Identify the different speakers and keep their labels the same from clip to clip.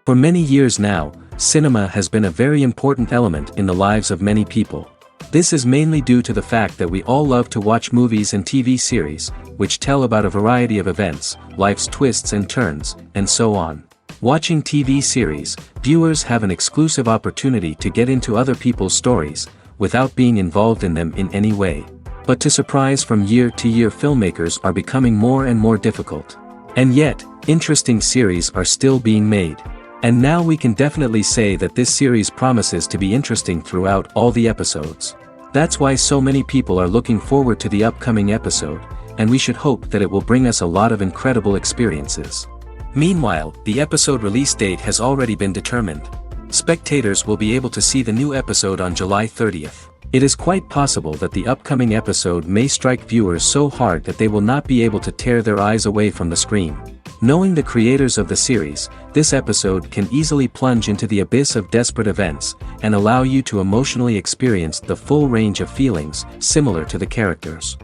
Speaker 1: For many years now, cinema has been a very important element in the lives of many people. This is mainly due to the fact that we all love to watch movies and TV series, which tell about a variety of events, life's twists and turns, and so on. Watching TV series, viewers have an exclusive opportunity to get into other people's stories, without being involved in them in any way. But to surprise from year to year, filmmakers are becoming more and more difficult. And yet, interesting series are still being made. And now we can definitely say that this series promises to be interesting throughout all the episodes. That's why so many people are looking forward to the upcoming episode, and we should hope that it will bring us a lot of incredible experiences. Meanwhile, the episode release date has already been determined. Spectators will be able to see the new episode on July 30th. It is quite possible that the upcoming episode may strike viewers so hard that they will not be able to tear their eyes away from the screen. Knowing the creators of the series, this episode can easily plunge into the abyss of desperate events, and allow you to emotionally experience the full range of feelings, similar to the characters.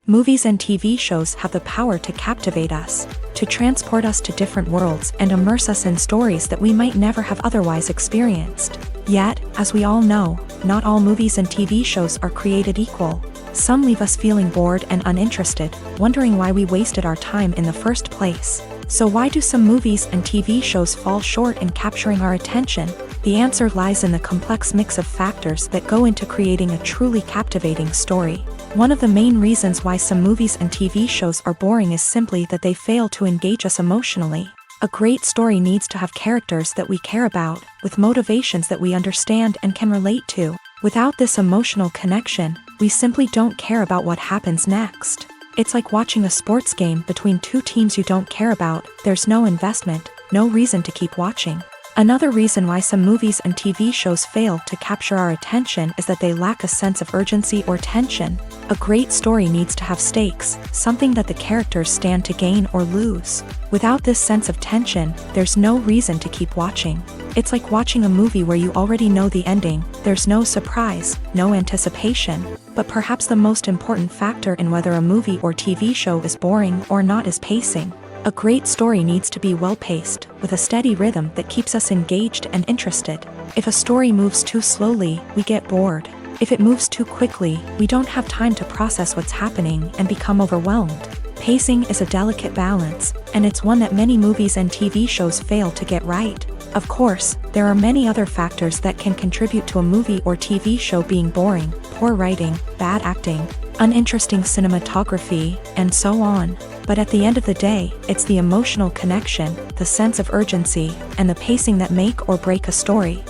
Speaker 2: Movies and TV shows have the power to captivate us, to transport us to different worlds and immerse us in stories that we might never have otherwise experienced. Yet, as we all know, not all movies and TV shows are created equal. Some leave us feeling bored and uninterested, wondering why we wasted our time in the first place. So why do some movies and TV shows fall short in capturing our attention? The answer lies in the complex mix of factors that go into creating a truly captivating story. One of the main reasons why some movies and TV shows are boring is simply that they fail to engage us emotionally. A great story needs to have characters that we care about, with motivations that we understand and can relate to. Without this emotional connection, we simply don't care about what happens next. It's like watching a sports game between two teams you don't care about. There's no investment, no reason to keep watching. Another reason why some movies and TV shows fail to capture our attention is that they lack a sense of urgency or tension. A great story needs to have stakes, something that the characters stand to gain or lose. Without this sense of tension, there's no reason to keep watching. It's like watching a movie where you already know the ending. There's no surprise, no anticipation. But perhaps the most important factor in whether a movie or TV show is boring or not is pacing. A great story needs to be well-paced, with a steady rhythm that keeps us engaged and interested. If a story moves too slowly, we get bored. If it moves too quickly, we don't have time to process what's happening and become overwhelmed. Pacing is a delicate balance, and it's one that many movies and TV shows fail to get right. Of course, there are many other factors that can contribute to a movie or TV show being boring: poor writing, bad acting, uninteresting cinematography, and so on. But at the end of the day, it's the emotional connection, the sense of urgency, and the pacing that make or break a story.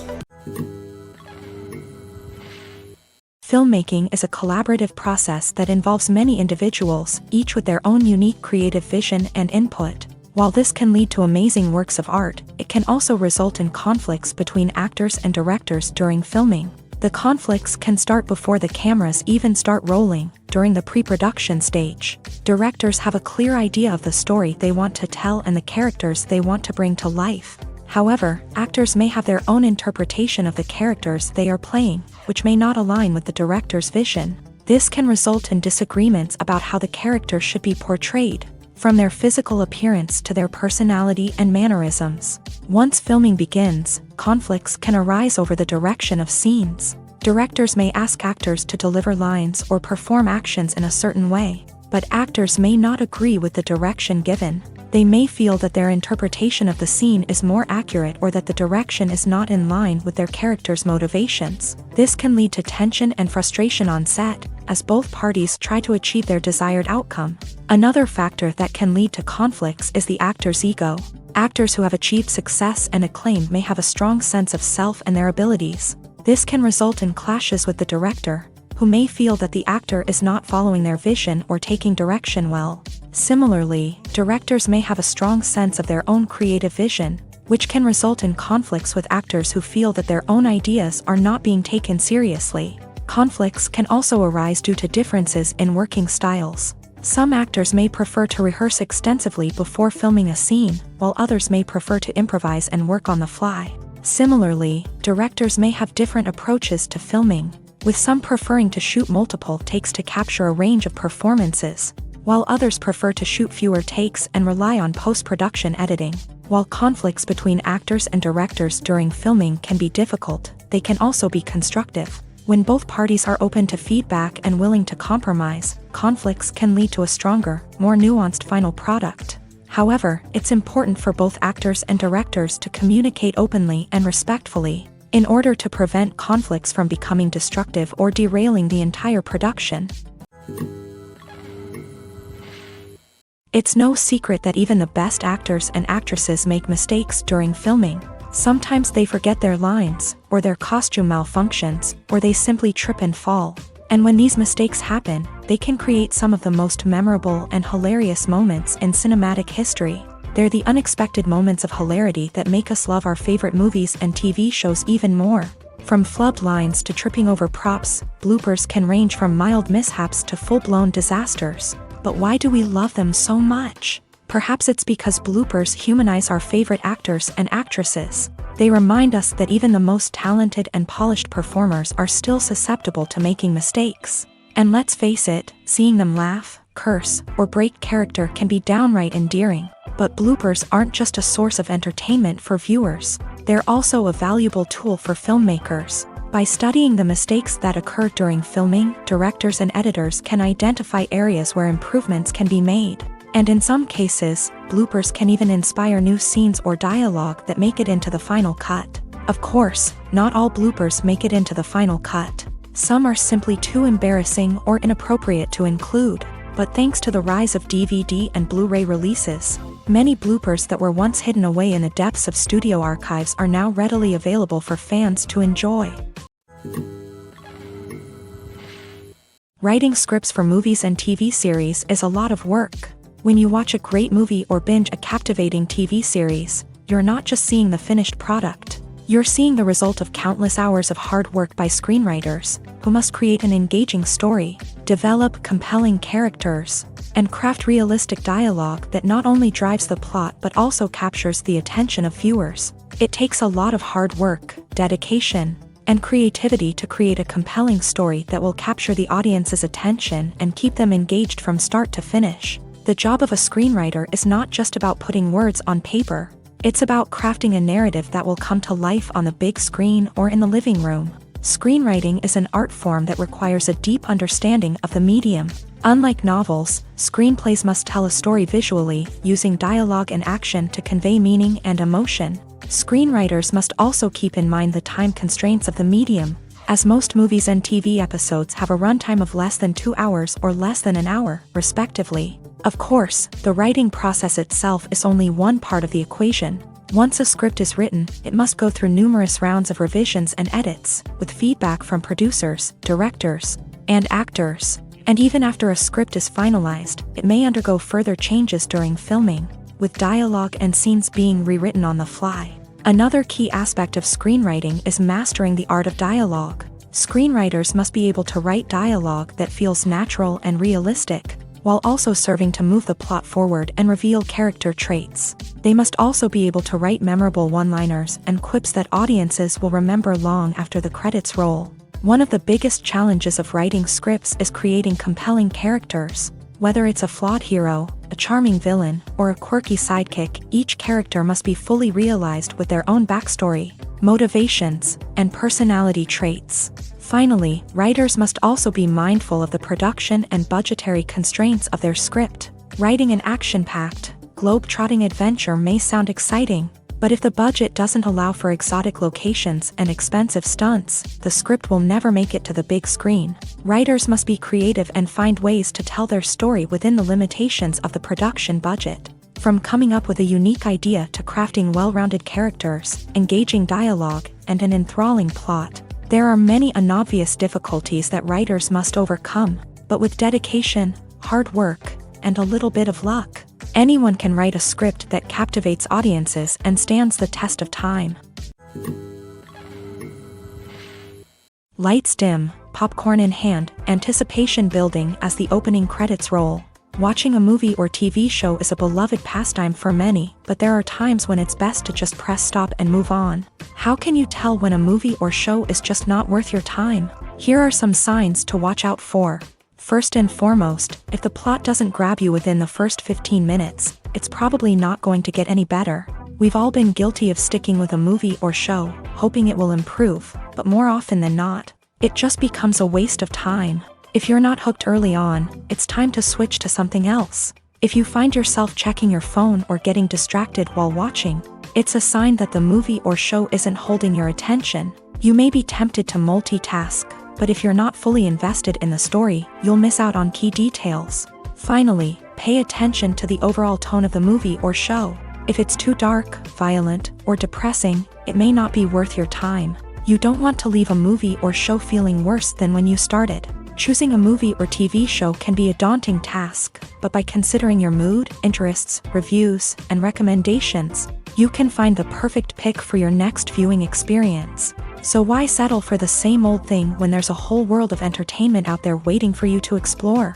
Speaker 2: Filmmaking is a collaborative process that involves many individuals, each with their own unique creative vision and input. While this can lead to amazing works of art, it can also result in conflicts between actors and directors during filming. The conflicts can start before the cameras even start rolling, during the pre-production stage. Directors have a clear idea of the story they want to tell and the characters they want to bring to life. However, actors may have their own interpretation of the characters they are playing, which may not align with the director's vision. This can result in disagreements about how the characters should be portrayed, from their physical appearance to their personality and mannerisms. Once filming begins, conflicts can arise over the direction of scenes. Directors may ask actors to deliver lines or perform actions in a certain way, but actors may not agree with the direction given. They may feel that their interpretation of the scene is more accurate or that the direction is not in line with their character's motivations. This can lead to tension and frustration on set, as both parties try to achieve their desired outcome. Another factor that can lead to conflicts is the actor's ego. Actors who have achieved success and acclaim may have a strong sense of self and their abilities. This can result in clashes with the director, who may feel that the actor is not following their vision or taking direction well. Similarly, directors may have a strong sense of their own creative vision, which can result in conflicts with actors who feel that their own ideas are not being taken seriously. Conflicts can also arise due to differences in working styles. Some actors may prefer to rehearse extensively before filming a scene, while others may prefer to improvise and work on the fly. Similarly, directors may have different approaches to filming, with some preferring to shoot multiple takes to capture a range of performances, while others prefer to shoot fewer takes and rely on post-production editing. While conflicts between actors and directors during filming can be difficult, they can also be constructive. When both parties are open to feedback and willing to compromise, conflicts can lead to a stronger, more nuanced final product. However, it's important for both actors and directors to communicate openly and respectfully, in order to prevent conflicts from becoming destructive or derailing the entire production. It's no secret that even the best actors and actresses make mistakes during filming. Sometimes they forget their lines, or their costume malfunctions, or they simply trip and fall. And when these mistakes happen, they can create some of the most memorable and hilarious moments in cinematic history. They're the unexpected moments of hilarity that make us love our favorite movies and TV shows even more. From flubbed lines to tripping over props, bloopers can range from mild mishaps to full-blown disasters. But why do we love them so much? Perhaps it's because bloopers humanize our favorite actors and actresses. They remind us that even the most talented and polished performers are still susceptible to making mistakes. And let's face it, seeing them laugh, curse, or break character can be downright endearing. But bloopers aren't just a source of entertainment for viewers. They're also a valuable tool for filmmakers. By studying the mistakes that occur during filming, directors and editors can identify areas where improvements can be made. And in some cases, bloopers can even inspire new scenes or dialogue that make it into the final cut. Of course, not all bloopers make it into the final cut. Some are simply too embarrassing or inappropriate to include. But thanks to the rise of DVD and Blu-ray releases, many bloopers that were once hidden away in the depths of studio archives are now readily available for fans to enjoy. Writing scripts for movies and TV series is a lot of work. When you watch a great movie or binge a captivating TV series, you're not just seeing the finished product. You're seeing the result of countless hours of hard work by screenwriters, who must create an engaging story, develop compelling characters, and craft realistic dialogue that not only drives the plot but also captures the attention of viewers. It takes a lot of hard work, dedication, and creativity to create a compelling story that will capture the audience's attention and keep them engaged from start to finish. The job of a screenwriter is not just about putting words on paper. It's about crafting a narrative that will come to life on the big screen or in the living room. Screenwriting is an art form that requires a deep understanding of the medium. Unlike novels, screenplays must tell a story visually, using dialogue and action to convey meaning and emotion. Screenwriters must also keep in mind the time constraints of the medium, as most movies and TV episodes have a runtime of less than 2 hours or less than an hour, respectively. Of course, the writing process itself is only one part of the equation. Once a script is written, it must go through numerous rounds of revisions and edits, with feedback from producers, directors, and actors. And even after a script is finalized, it may undergo further changes during filming, with dialogue and scenes being rewritten on the fly. Another key aspect of screenwriting is mastering the art of dialogue. Screenwriters must be able to write dialogue that feels natural and realistic, while also serving to move the plot forward and reveal character traits. They must also be able to write memorable one-liners and quips that audiences will remember long after the credits roll. One of the biggest challenges of writing scripts is creating compelling characters. Whether it's a flawed hero, a charming villain, or a quirky sidekick, each character must be fully realized with their own backstory, motivations, and personality traits. Finally, writers must also be mindful of the production and budgetary constraints of their script. Writing an action-packed, globe-trotting adventure may sound exciting, but if the budget doesn't allow for exotic locations and expensive stunts, the script will never make it to the big screen. Writers must be creative and find ways to tell their story within the limitations of the production budget. From coming up with a unique idea to crafting well-rounded characters, engaging dialogue, and an enthralling plot, there are many unobvious difficulties that writers must overcome, but with dedication, hard work, and a little bit of luck, anyone can write a script that captivates audiences and stands the test of time. Lights dim, popcorn in hand, anticipation building as the opening credits roll. Watching a movie or TV show is a beloved pastime for many, but there are times when it's best to just press stop and move on. How can you tell when a movie or show is just not worth your time? Here are some signs to watch out for. First and foremost, if the plot doesn't grab you within the first 15 minutes, it's probably not going to get any better. We've all been guilty of sticking with a movie or show, hoping it will improve, but more often than not, it just becomes a waste of time. If you're not hooked early on, it's time to switch to something else. If you find yourself checking your phone or getting distracted while watching, it's a sign that the movie or show isn't holding your attention. You may be tempted to multitask, but if you're not fully invested in the story, you'll miss out on key details. Finally, pay attention to the overall tone of the movie or show. If it's too dark, violent, or depressing, it may not be worth your time. You don't want to leave a movie or show feeling worse than when you started. Choosing a movie or TV show can be a daunting task, but by considering your mood, interests, reviews, and recommendations, you can find the perfect pick for your next viewing experience. So why settle for the same old thing when there's a whole world of entertainment out there waiting for you to explore?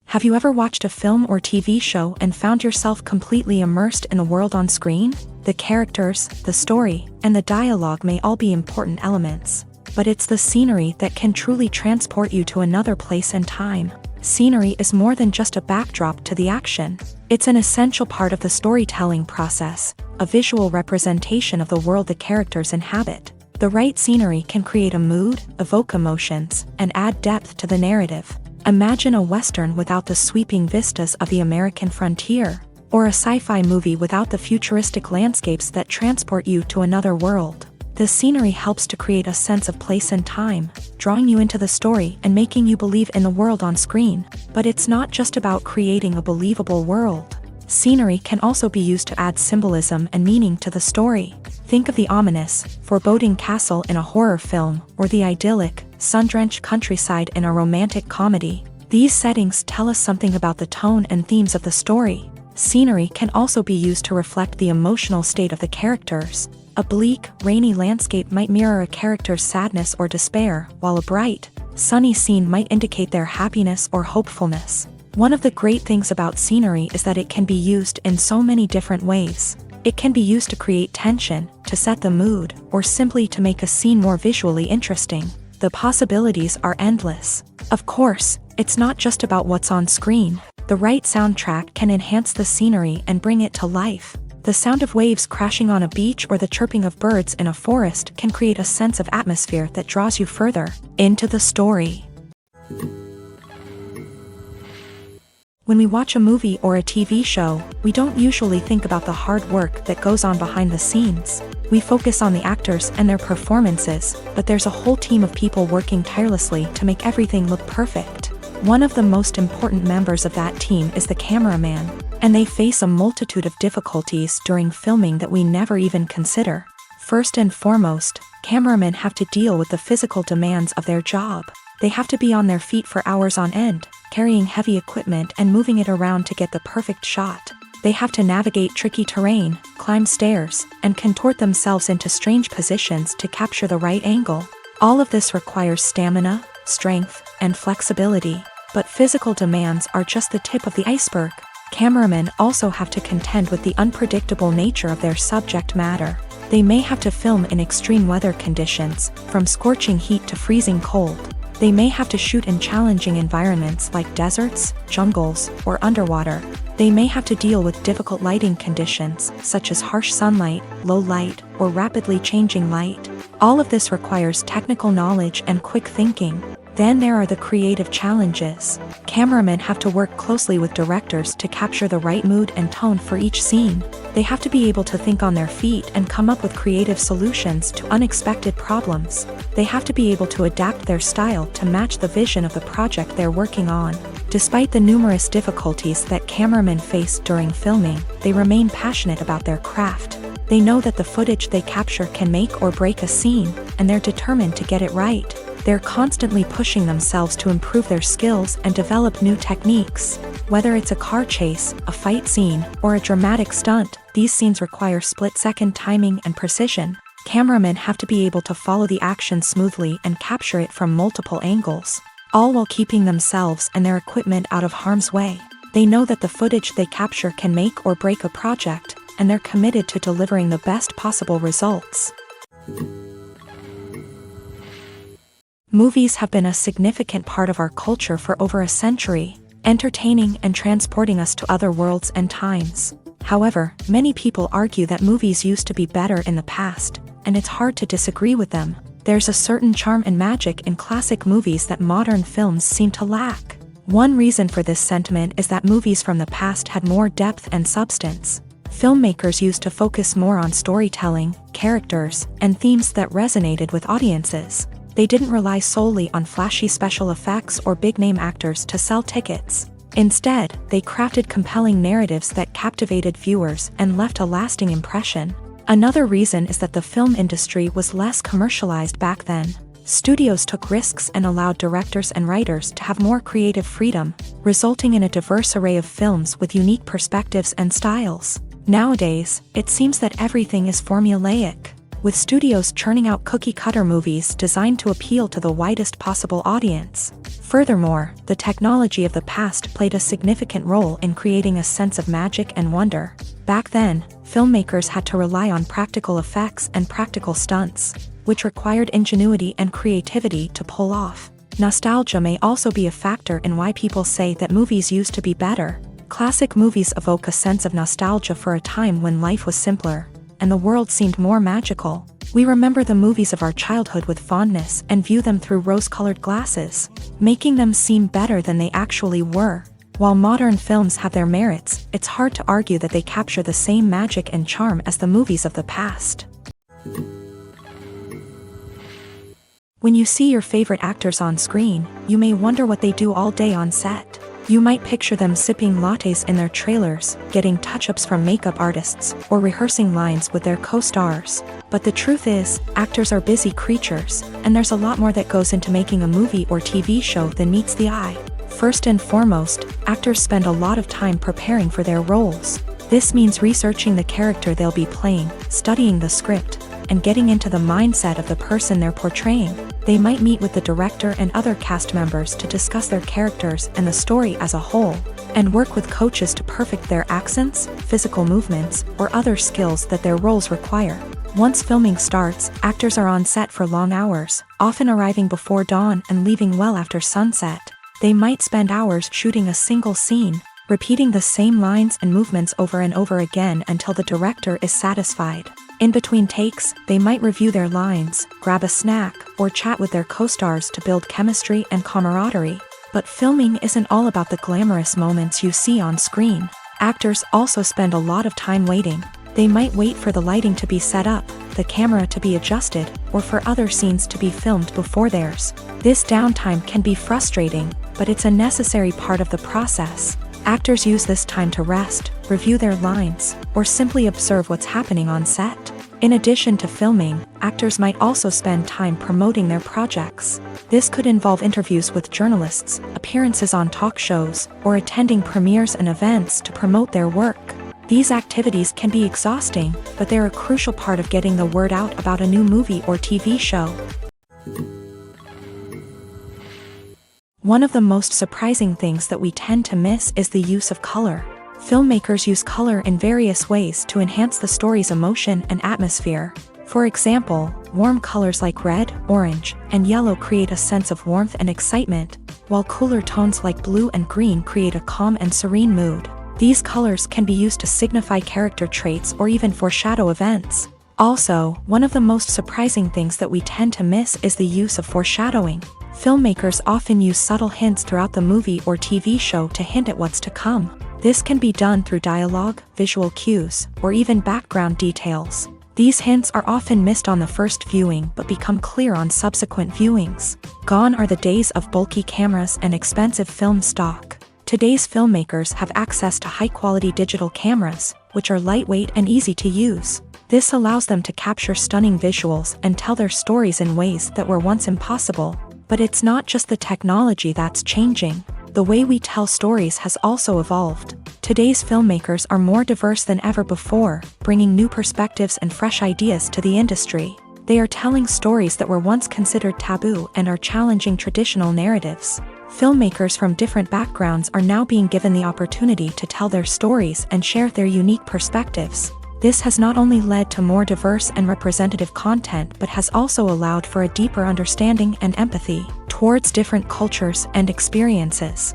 Speaker 2: Have you ever watched a film or TV show and found yourself completely immersed in the world on screen? The characters, the story, and the dialogue may all be important elements, but it's the scenery that can truly transport you to another place and time. Scenery is more than just a backdrop to the action. It's an essential part of the storytelling process, a visual representation of the world the characters inhabit. The right scenery can create a mood, evoke emotions, and add depth to the narrative. Imagine a Western without the sweeping vistas of the American frontier, or a sci-fi movie without the futuristic landscapes that transport you to another world. The scenery helps to create a sense of place and time, drawing you into the story and making you believe in the world on screen. But it's not just about creating a believable world. Scenery can also be used to add symbolism and meaning to the story. Think of the ominous, foreboding castle in a horror film, or the idyllic, sun-drenched countryside in a romantic comedy. These settings tell us something about the tone and themes of the story. Scenery can also be used to reflect the emotional state of the characters. A bleak, rainy landscape might mirror a character's sadness or despair, while a bright, sunny scene might indicate their happiness or hopefulness. One of the great things about scenery is that it can be used in so many different ways. It can be used to create tension, to set the mood, or simply to make a scene more visually interesting. The possibilities are endless. Of course, it's not just about what's on screen. The right soundtrack can enhance the scenery and bring it to life. The sound of waves crashing on a beach or the chirping of birds in a forest can create a sense of atmosphere that draws you further into the story. When we watch a movie or a TV show, we don't usually think about the hard work that goes on behind the scenes. We focus on the actors and their performances, but there's a whole team of people working tirelessly to make everything look perfect. One of the most important members of that team is the cameraman, and they face a multitude of difficulties during filming that we never even consider. First and foremost, cameramen have to deal with the physical demands of their job. They have to be on their feet for hours on end, carrying heavy equipment and moving it around to get the perfect shot. They have to navigate tricky terrain, climb stairs, and contort themselves into strange positions to capture the right angle. All of this requires stamina, strength, and flexibility. But physical demands are just the tip of the iceberg. Cameramen also have to contend with the unpredictable nature of their subject matter. They may have to film in extreme weather conditions, from scorching heat to freezing cold. They may have to shoot in challenging environments like deserts, jungles, or underwater. They may have to deal with difficult lighting conditions, such as harsh sunlight, low light, or rapidly changing light. All of this requires technical knowledge and quick thinking. Then there are the creative challenges. Cameramen have to work closely with directors to capture the right mood and tone for each scene. They have to be able to think on their feet and come up with creative solutions to unexpected problems. They have to be able to adapt their style to match the vision of the project they're working on. Despite the numerous difficulties that cameramen face during filming, they remain passionate about their craft. They know that the footage they capture can make or break a scene, and they're determined to get it right. They're constantly pushing themselves to improve their skills and develop new techniques. Whether it's a car chase, a fight scene, or a dramatic stunt, these scenes require split-second timing and precision. Cameramen have to be able to follow the action smoothly and capture it from multiple angles, all while keeping themselves and their equipment out of harm's way. They know that the footage they capture can make or break a project, and they're committed to delivering the best possible results. Movies have been a significant part of our culture for over a century, entertaining and transporting us to other worlds and times. However, many people argue that movies used to be better in the past, and it's hard to disagree with them. There's a certain charm and magic in classic movies that modern films seem to lack. One reason for this sentiment is that movies from the past had more depth and substance. Filmmakers used to focus more on storytelling, characters, and themes that resonated with audiences. They didn't rely solely on flashy special effects or big-name actors to sell tickets. Instead, they crafted compelling narratives that captivated viewers and left a lasting impression. Another reason is that the film industry was less commercialized back then. Studios took risks and allowed directors and writers to have more creative freedom, resulting in a diverse array of films with unique perspectives and styles. Nowadays, it seems that everything is formulaic, with studios churning out cookie-cutter movies designed to appeal to the widest possible audience. Furthermore, the technology of the past played a significant role in creating a sense of magic and wonder. Back then, filmmakers had to rely on practical effects and practical stunts, which required ingenuity and creativity to pull off. Nostalgia may also be a factor in why people say that movies used to be better. Classic movies evoke a sense of nostalgia for a time when life was simpler, and the world seemed more magical. We remember the movies of our childhood with fondness and view them through rose-colored glasses, making them seem better than they actually were. While modern films have their merits, it's hard to argue that they capture the same magic and charm as the movies of the past. When you see your favorite actors on screen, you may wonder what they do all day on set. You might picture them sipping lattes in their trailers, getting touch-ups from makeup artists, or rehearsing lines with their co-stars. But the truth is, actors are busy creatures, and there's a lot more that goes into making a movie or TV show than meets the eye. First and foremost, actors spend a lot of time preparing for their roles. This means researching the character they'll be playing, studying the script, and getting into the mindset of the person they're portraying. They might meet with the director and other cast members to discuss their characters and the story as a whole, and work with coaches to perfect their accents, physical movements, or other skills that their roles require. Once filming starts, actors are on set for long hours, often arriving before dawn and leaving well after sunset. They might spend hours shooting a single scene, repeating the same lines and movements over and over again until the director is satisfied. In between takes, they might review their lines, grab a snack, or chat with their co-stars to build chemistry and camaraderie. But filming isn't all about the glamorous moments you see on screen. Actors also spend a lot of time waiting. They might wait for the lighting to be set up, the camera to be adjusted, or for other scenes to be filmed before theirs. This downtime can be frustrating, but it's a necessary part of the process. Actors use this time to rest, review their lines, or simply observe what's happening on set. In addition to filming, actors might also spend time promoting their projects. This could involve interviews with journalists, appearances on talk shows, or attending premieres and events to promote their work. These activities can be exhausting, but they're a crucial part of getting the word out about a new movie or TV show. One of the most surprising things that we tend to miss is the use of color. Filmmakers use color in various ways to enhance the story's emotion and atmosphere. For example, warm colors like red, orange, and yellow create a sense of warmth and excitement, while cooler tones like blue and green create a calm and serene mood. These colors can be used to signify character traits or even foreshadow events. Also, one of the most surprising things that we tend to miss is the use of foreshadowing. Filmmakers often use subtle hints throughout the movie or TV show to hint at what's to come. This can be done through dialogue, visual cues, or even background details. These hints are often missed on the first viewing but become clear on subsequent viewings. Gone are the days of bulky cameras and expensive film stock. Today's filmmakers have access to high-quality digital cameras, which are lightweight and easy to use. This allows them to capture stunning visuals and tell their stories in ways that were once impossible. But it's not just the technology that's changing. The way we tell stories has also evolved. Today's filmmakers are more diverse than ever before, bringing new perspectives and fresh ideas to the industry. They are telling stories that were once considered taboo and are challenging traditional narratives. Filmmakers from different backgrounds are now being given the opportunity to tell their stories and share their unique perspectives. This has not only led to more diverse and representative content but has also allowed for a deeper understanding and empathy towards different cultures and experiences.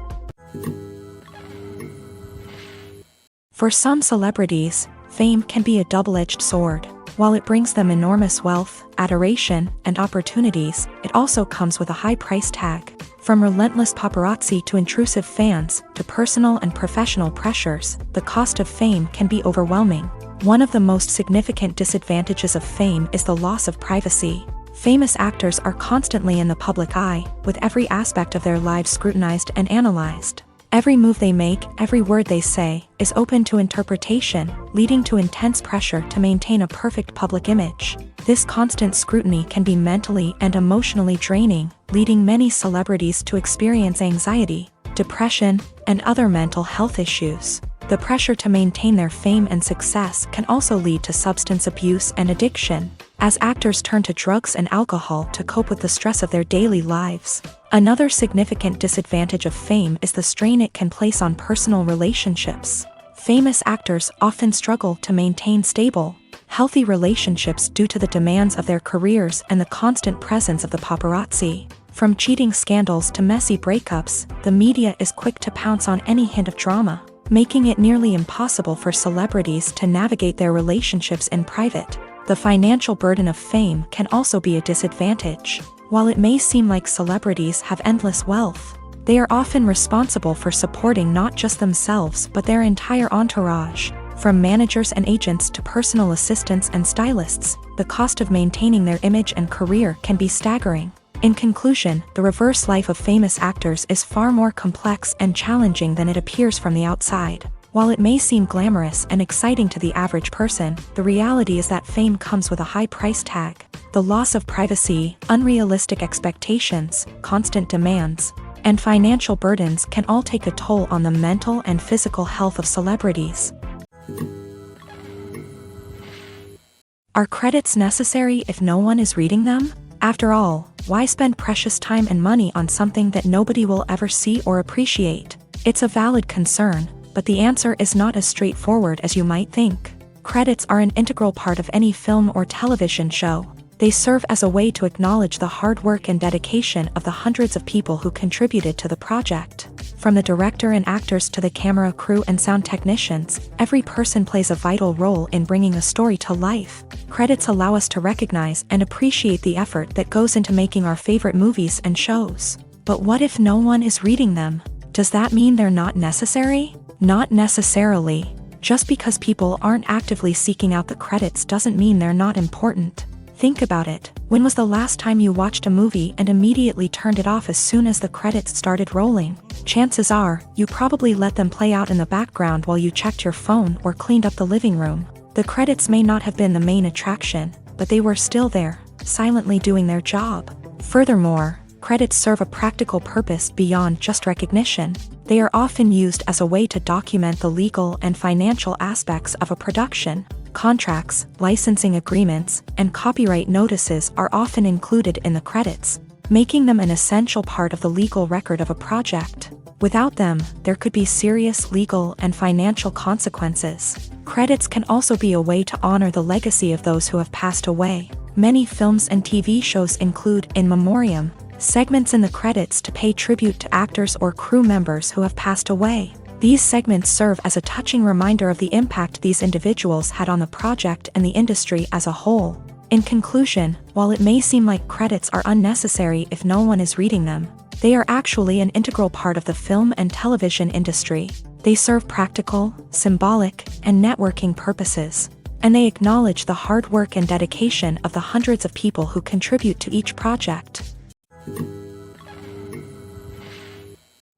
Speaker 2: For some celebrities, fame can be a double-edged sword. While it brings them enormous wealth, adoration, and opportunities, it also comes with a high price tag. From relentless paparazzi to intrusive fans, to personal and professional pressures, the cost of fame can be overwhelming. One of the most significant disadvantages of fame is the loss of privacy. Famous actors are constantly in the public eye, with every aspect of their lives scrutinized and analyzed. Every move they make, every word they say, is open to interpretation, leading to intense pressure to maintain a perfect public image. This constant scrutiny can be mentally and emotionally draining, leading many celebrities to experience anxiety, depression, and other mental health issues. The pressure to maintain their fame and success can also lead to substance abuse and addiction, as actors turn to drugs and alcohol to cope with the stress of their daily lives. Another significant disadvantage of fame is the strain it can place on personal relationships. Famous actors often struggle to maintain stable, healthy relationships due to the demands of their careers and the constant presence of the paparazzi. From cheating scandals to messy breakups, the media is quick to pounce on any hint of drama, making it nearly impossible for celebrities to navigate their relationships in private. The financial burden of fame can also be a disadvantage. While it may seem like celebrities have endless wealth, they are often responsible for supporting not just themselves but their entire entourage. From managers and agents to personal assistants and stylists, the cost of maintaining their image and career can be staggering. In conclusion, the reverse life of famous actors is far more complex and challenging than it appears from the outside. While it may seem glamorous and exciting to the average person, the reality is that fame comes with a high price tag. The loss of privacy, unrealistic expectations, constant demands, and financial burdens can all take a toll on the mental and physical health of celebrities. Are credits necessary if no one is reading them? After all, why spend precious time and money on something that nobody will ever see or appreciate? It's a valid concern, but the answer is not as straightforward as you might think. Credits are an integral part of any film or television show. They serve as a way to acknowledge the hard work and dedication of the hundreds of people who contributed to the project. From the director and actors to the camera crew and sound technicians, every person plays a vital role in bringing a story to life. Credits allow us to recognize and appreciate the effort that goes into making our favorite movies and shows. But what if no one is reading them? Does that mean they're not necessary? Not necessarily. Just because people aren't actively seeking out the credits doesn't mean they're not important. Think about it. When was the last time you watched a movie and immediately turned it off as soon as the credits started rolling? Chances are, you probably let them play out in the background while you checked your phone or cleaned up the living room. The credits may not have been the main attraction, but they were still there, silently doing their job. Furthermore, credits serve a practical purpose beyond just recognition. They are often used as a way to document the legal and financial aspects of a production. Contracts, licensing agreements, and copyright notices are often included in the credits, making them an essential part of the legal record of a project. Without them, there could be serious legal and financial consequences. Credits can also be a way to honor the legacy of those who have passed away. Many films and TV shows include in memoriam segments in the credits to pay tribute to actors or crew members who have passed away. These segments serve as a touching reminder of the impact these individuals had on the project and the industry as a whole. In conclusion, while it may seem like credits are unnecessary if no one is reading them, they are actually an integral part of the film and television industry. They serve practical, symbolic, and networking purposes, and they acknowledge the hard work and dedication of the hundreds of people who contribute to each project.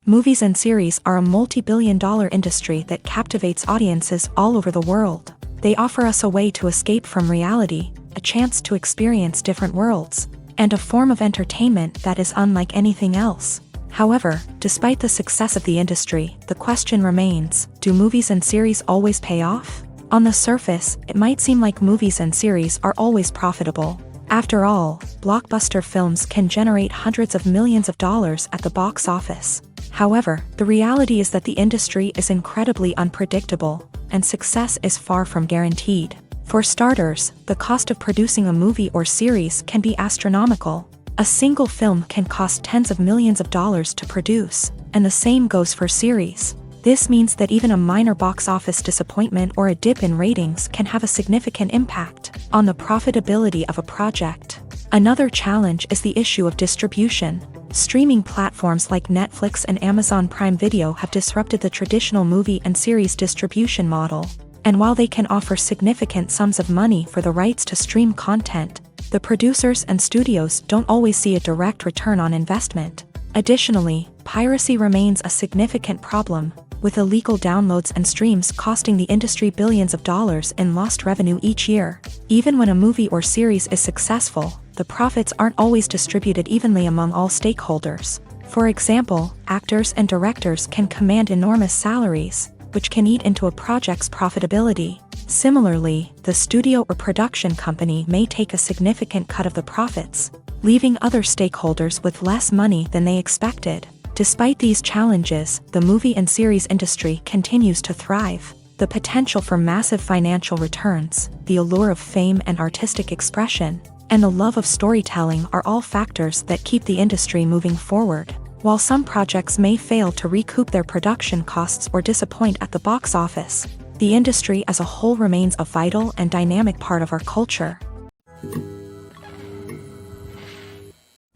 Speaker 2: Movies and series are a multi-billion-dollar industry that captivates audiences all over the world. They offer us a way to escape from reality, a chance to experience different worlds, and a form of entertainment that is unlike anything else. However, despite the success of the industry, the question remains, do movies and series always pay off? On the surface, it might seem like movies and series are always profitable. After all, blockbuster films can generate hundreds of millions of dollars at the box office. However, the reality is that the industry is incredibly unpredictable, and success is far from guaranteed. For starters, the cost of producing a movie or series can be astronomical. A single film can cost tens of millions of dollars to produce, and the same goes for series. This means that even a minor box office disappointment or a dip in ratings can have a significant impact on the profitability of a project. Another challenge is the issue of distribution. Streaming platforms like Netflix and Amazon Prime Video have disrupted the traditional movie and series distribution model. And while they can offer significant sums of money for the rights to stream content, the producers and studios don't always see a direct return on investment. Additionally, piracy remains a significant problem, with illegal downloads and streams costing the industry billions of dollars in lost revenue each year. Even when a movie or series is successful, the profits aren't always distributed evenly among all stakeholders. For example, actors and directors can command enormous salaries, which can eat into a project's profitability. Similarly, the studio or production company may take a significant cut of the profits, leaving other stakeholders with less money than they expected. Despite these challenges, the movie and series industry continues to thrive. The potential for massive financial returns, the allure of fame and artistic expression, and the love of storytelling are all factors that keep the industry moving forward. While some projects may fail to recoup their production costs or disappoint at the box office, the industry as a whole remains a vital and dynamic part of our culture.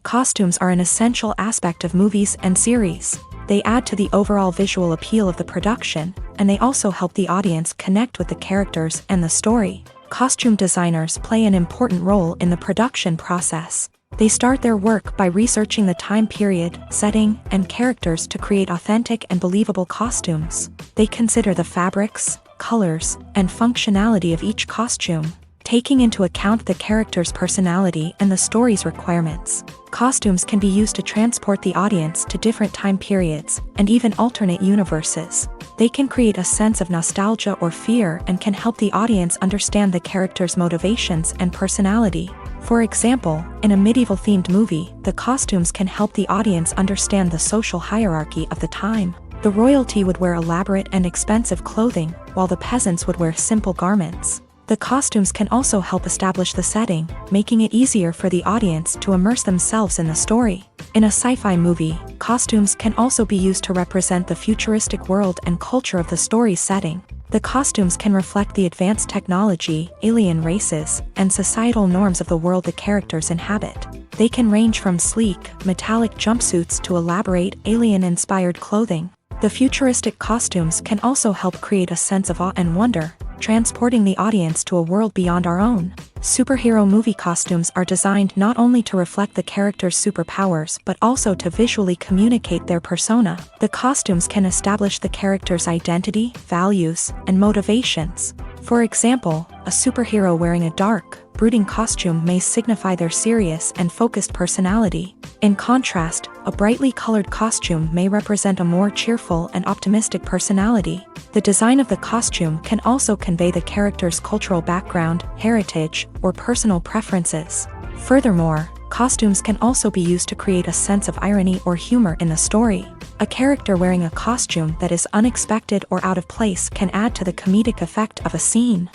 Speaker 2: Costumes are an essential aspect of movies and series. They add to the overall visual appeal of the production, and they also help the audience connect with the characters and the story. Costume designers play an important role in the production process. They start their work by researching the time period, setting, and characters to create authentic and believable costumes. They consider the fabrics, colors, and functionality of each costume, taking into account the character's personality and the story's requirements. Costumes can be used to transport the audience to different time periods and even alternate universes. They can create a sense of nostalgia or fear and can help the audience understand the character's motivations and personality. For example, in a medieval-themed movie, the costumes can help the audience understand the social hierarchy of the time. The royalty would wear elaborate and expensive clothing, while the peasants would wear simple garments. The costumes can also help establish the setting, making it easier for the audience to immerse themselves in the story. In a sci-fi movie, costumes can also be used to represent the futuristic world and culture of the story's setting. The costumes can reflect the advanced technology, alien races, and societal norms of the world the characters inhabit. They can range from sleek, metallic jumpsuits to elaborate, alien-inspired clothing. The futuristic costumes can also help create a sense of awe and wonder, transporting the audience to a world beyond our own. Superhero movie costumes are designed not only to reflect the character's superpowers but also to visually communicate their persona. The costumes can establish the character's identity, values, and motivations. For example, a superhero wearing a dark, brooding costume may signify their serious and focused personality. In contrast, a brightly colored costume may represent a more cheerful and optimistic personality. The design of the costume can also convey the character's cultural background, heritage, or personal preferences. Furthermore, costumes can also be used to create a sense of irony or humor in the story. A character wearing a costume that is unexpected or out of place can add to the comedic effect of a scene.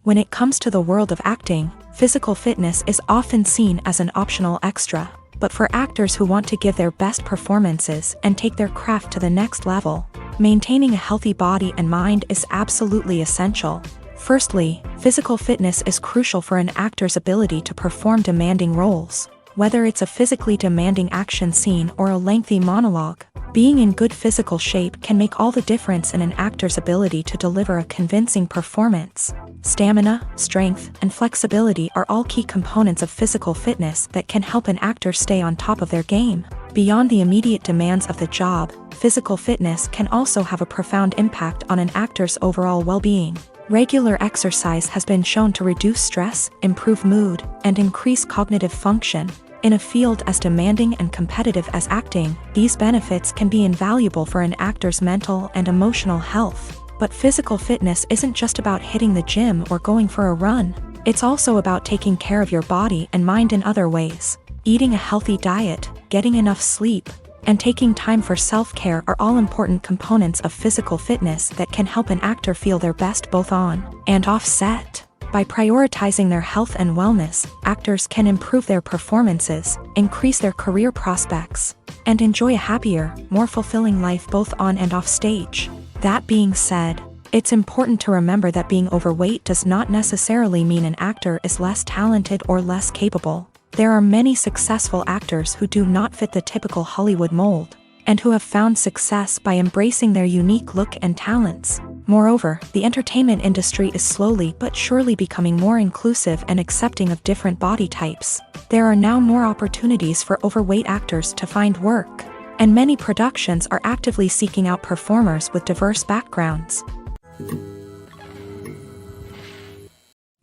Speaker 2: When it comes to the world of acting, physical fitness is often seen as an optional extra. But for actors who want to give their best performances and take their craft to the next level, maintaining a healthy body and mind is absolutely essential. Firstly, physical fitness is crucial for an actor's ability to perform demanding roles. Whether it's a physically demanding action scene or a lengthy monologue, being in good physical shape can make all the difference in an actor's ability to deliver a convincing performance. Stamina, strength, and flexibility are all key components of physical fitness that can help an actor stay on top of their game. Beyond the immediate demands of the job, physical fitness can also have a profound impact on an actor's overall well-being. Regular exercise has been shown to reduce stress, improve mood, and increase cognitive function. In a field as demanding and competitive as acting, these benefits can be invaluable for an actor's mental and emotional health. But physical fitness isn't just about hitting the gym or going for a run. It's also about taking care of your body and mind in other ways. Eating a healthy diet, getting enough sleep, and taking time for self-care are all important components of physical fitness that can help an actor feel their best both on and off set. By prioritizing their health and wellness, actors can improve their performances, increase their career prospects, and enjoy a happier, more fulfilling life both on and off stage. That being said, it's important to remember that being overweight does not necessarily mean an actor is less talented or less capable. There are many successful actors who do not fit the typical Hollywood mold, and who have found success by embracing their unique look and talents. Moreover, the entertainment industry is slowly but surely becoming more inclusive and accepting of different body types. There are now more opportunities for overweight actors to find work, and many productions are actively seeking out performers with diverse backgrounds.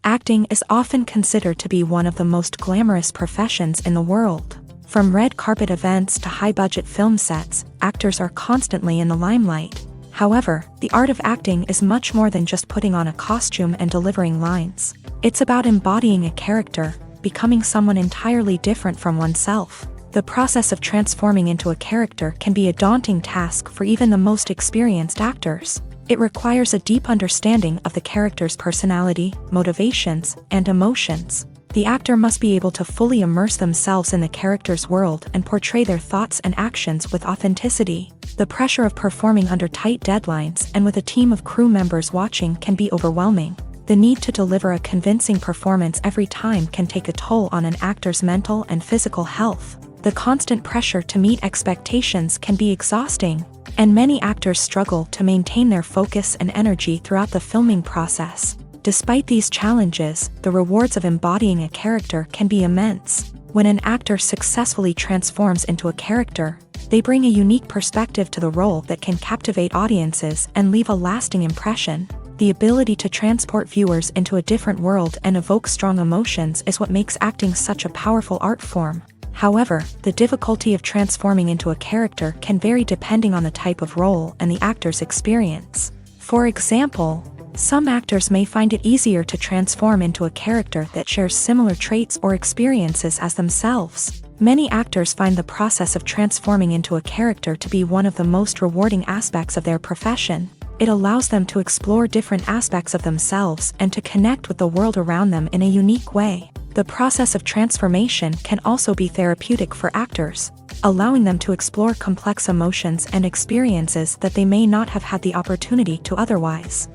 Speaker 2: Acting is often considered to be one of the most glamorous professions in the world. From red carpet events to high-budget film sets, actors are constantly in the limelight. However, the art of acting is much more than just putting on a costume and delivering lines. It's about embodying a character, becoming someone entirely different from oneself. The process of transforming into a character can be a daunting task for even the most experienced actors. It requires a deep understanding of the character's personality, motivations, and emotions. The actor must be able to fully immerse themselves in the character's world and portray their thoughts and actions with authenticity. The pressure of performing under tight deadlines and with a team of crew members watching can be overwhelming. The need to deliver a convincing performance every time can take a toll on an actor's mental and physical health. The constant pressure to meet expectations can be exhausting, and many actors struggle to maintain their focus and energy throughout the filming process. Despite these challenges, the rewards of embodying a character can be immense. When an actor successfully transforms into a character, they bring a unique perspective to the role that can captivate audiences and leave a lasting impression. The ability to transport viewers into a different world and evoke strong emotions is what makes acting such a powerful art form. However, the difficulty of transforming into a character can vary depending on the type of role and the actor's experience. For example, some actors may find it easier to transform into a character that shares similar traits or experiences as themselves. Many actors find the process of transforming into a character to be one of the most rewarding aspects of their profession. It allows them to explore different aspects of themselves and to connect with the world around them in a unique way. The process of transformation can also be therapeutic for actors, allowing them to explore complex emotions and experiences that they may not have had the opportunity to otherwise.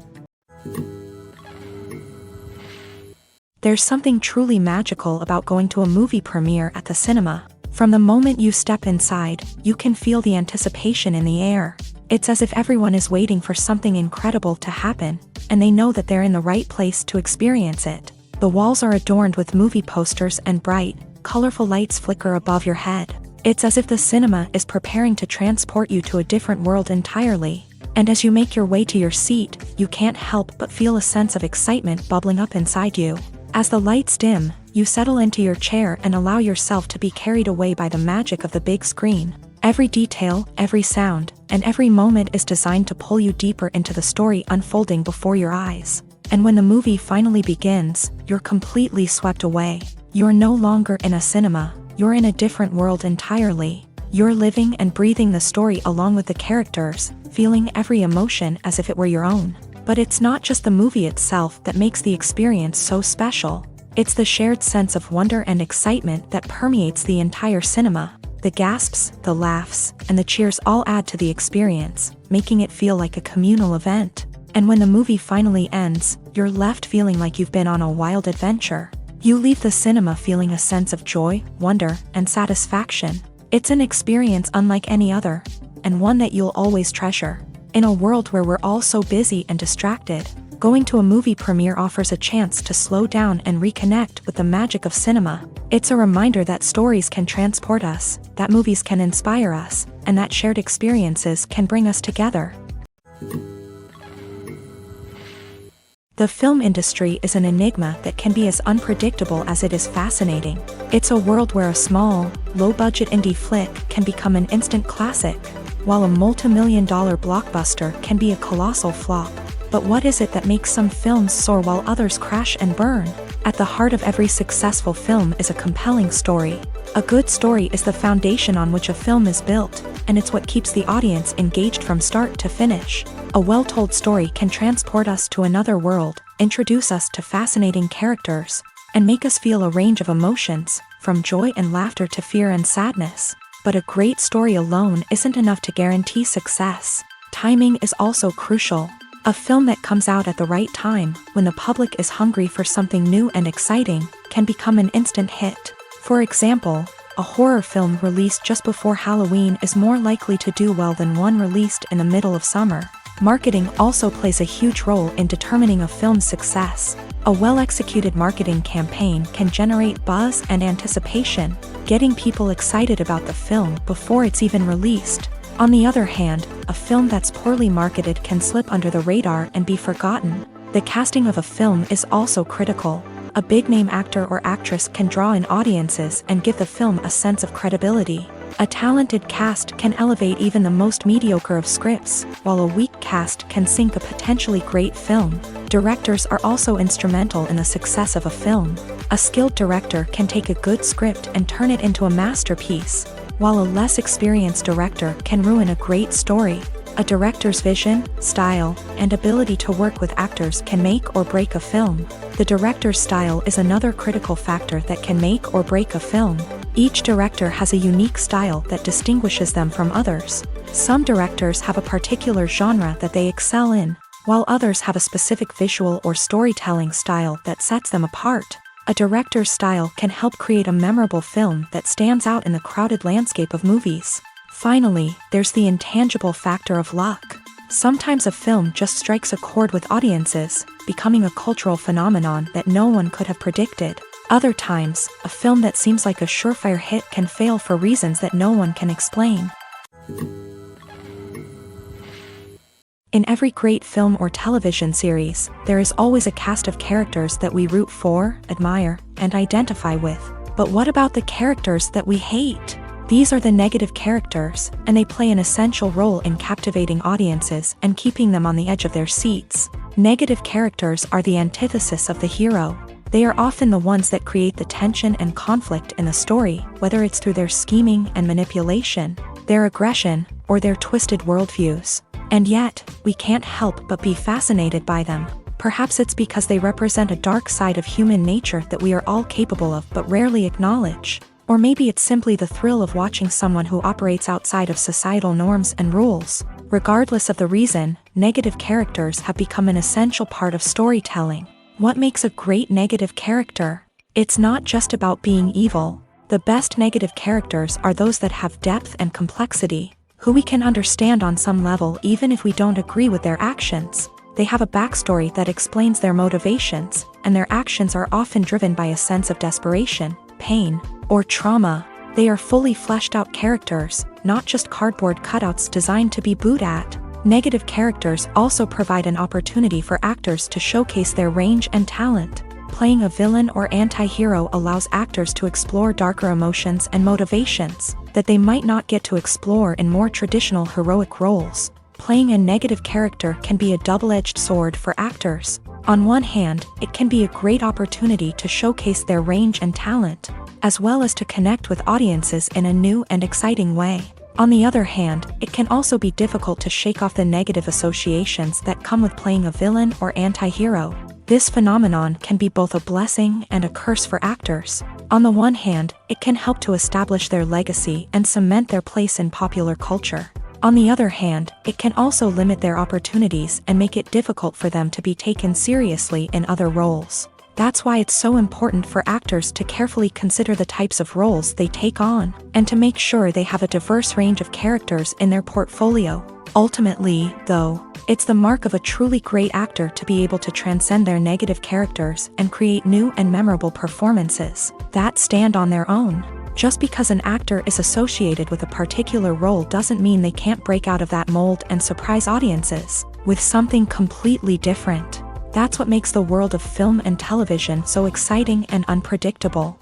Speaker 2: There's something truly magical about going to a movie premiere at the cinema. From the moment you step inside, you can feel the anticipation in the air. It's as if everyone is waiting for something incredible to happen, and they know that they're in the right place to experience it. The walls are adorned with movie posters and bright, colorful lights flicker above your head. It's as if the cinema is preparing to transport you to a different world entirely. And as you make your way to your seat, you can't help but feel a sense of excitement bubbling up inside you. As the lights dim, you settle into your chair and allow yourself to be carried away by the magic of the big screen. Every detail, every sound, and every moment is designed to pull you deeper into the story unfolding before your eyes. And when the movie finally begins, you're completely swept away. You're no longer in a cinema, you're in a different world entirely. You're living and breathing the story along with the characters, feeling every emotion as if it were your own. But it's not just the movie itself that makes the experience so special. It's the shared sense of wonder and excitement that permeates the entire cinema. The gasps, the laughs, and the cheers all add to the experience, making it feel like a communal event. And when the movie finally ends, you're left feeling like you've been on a wild adventure. You leave the cinema feeling a sense of joy, wonder, and satisfaction. It's an experience unlike any other, and one that you'll always treasure. In a world where we're all so busy and distracted, going to a movie premiere offers a chance to slow down and reconnect with the magic of cinema. It's a reminder that stories can transport us, that movies can inspire us, and that shared experiences can bring us together. The film industry is an enigma that can be as unpredictable as it is fascinating. It's a world where a small, low-budget indie flick can become an instant classic, while a multi-million-dollar blockbuster can be a colossal flop. But what is it that makes some films soar while others crash and burn? At the heart of every successful film is a compelling story. A good story is the foundation on which a film is built, and it's what keeps the audience engaged from start to finish. A well-told story can transport us to another world, introduce us to fascinating characters, and make us feel a range of emotions, from joy and laughter to fear and sadness. But a great story alone isn't enough to guarantee success. Timing is also crucial. A film that comes out at the right time, when the public is hungry for something new and exciting, can become an instant hit. For example, a horror film released just before Halloween is more likely to do well than one released in the middle of summer. Marketing also plays a huge role in determining a film's success. A well-executed marketing campaign can generate buzz and anticipation, getting people excited about the film before it's even released. On the other hand, a film that's poorly marketed can slip under the radar and be forgotten. The casting of a film is also critical. A big-name actor or actress can draw in audiences and give the film a sense of credibility. A talented cast can elevate even the most mediocre of scripts, while a weak cast can sink a potentially great film. Directors are also instrumental in the success of a film. A skilled director can take a good script and turn it into a masterpiece, while a less experienced director can ruin a great story. A director's vision, style, and ability to work with actors can make or break a film. The director's style is another critical factor that can make or break a film. Each director has a unique style that distinguishes them from others. Some directors have a particular genre that they excel in, while others have a specific visual or storytelling style that sets them apart. A director's style can help create a memorable film that stands out in the crowded landscape of movies. Finally, there's the intangible factor of luck. Sometimes a film just strikes a chord with audiences, becoming a cultural phenomenon that no one could have predicted. Other times, a film that seems like a surefire hit can fail for reasons that no one can explain. In every great film or television series, there is always a cast of characters that we root for, admire, and identify with. But what about the characters that we hate? These are the negative characters, and they play an essential role in captivating audiences and keeping them on the edge of their seats. Negative characters are the antithesis of the hero. They are often the ones that create the tension and conflict in the story, whether it's through their scheming and manipulation, their aggression, or their twisted worldviews. And yet, we can't help but be fascinated by them. Perhaps it's because they represent a dark side of human nature that we are all capable of but rarely acknowledge. Or maybe it's simply the thrill of watching someone who operates outside of societal norms and rules. Regardless of the reason, negative characters have become an essential part of storytelling. What makes a great negative character? It's not just about being evil. The best negative characters are those that have depth and complexity, who we can understand on some level even if we don't agree with their actions. They have a backstory that explains their motivations, and their actions are often driven by a sense of desperation, pain, or trauma. They are fully fleshed out characters, not just cardboard cutouts designed to be booed at. Negative characters also provide an opportunity for actors to showcase their range and talent. Playing a villain or anti-hero allows actors to explore darker emotions and motivations that they might not get to explore in more traditional heroic roles. Playing a negative character can be a double-edged sword for actors. On one hand, it can be a great opportunity to showcase their range and talent, as well as to connect with audiences in a new and exciting way. On the other hand, it can also be difficult to shake off the negative associations that come with playing a villain or anti-hero. This phenomenon can be both a blessing and a curse for actors. On the one hand, it can help to establish their legacy and cement their place in popular culture. On the other hand, it can also limit their opportunities and make it difficult for them to be taken seriously in other roles. That's why it's so important for actors to carefully consider the types of roles they take on, and to make sure they have a diverse range of characters in their portfolio. Ultimately, though, it's the mark of a truly great actor to be able to transcend their negative characters and create new and memorable performances that stand on their own. Just because an actor is associated with a particular role doesn't mean they can't break out of that mold and surprise audiences with something completely different. That's what makes the world of film and television so exciting and unpredictable.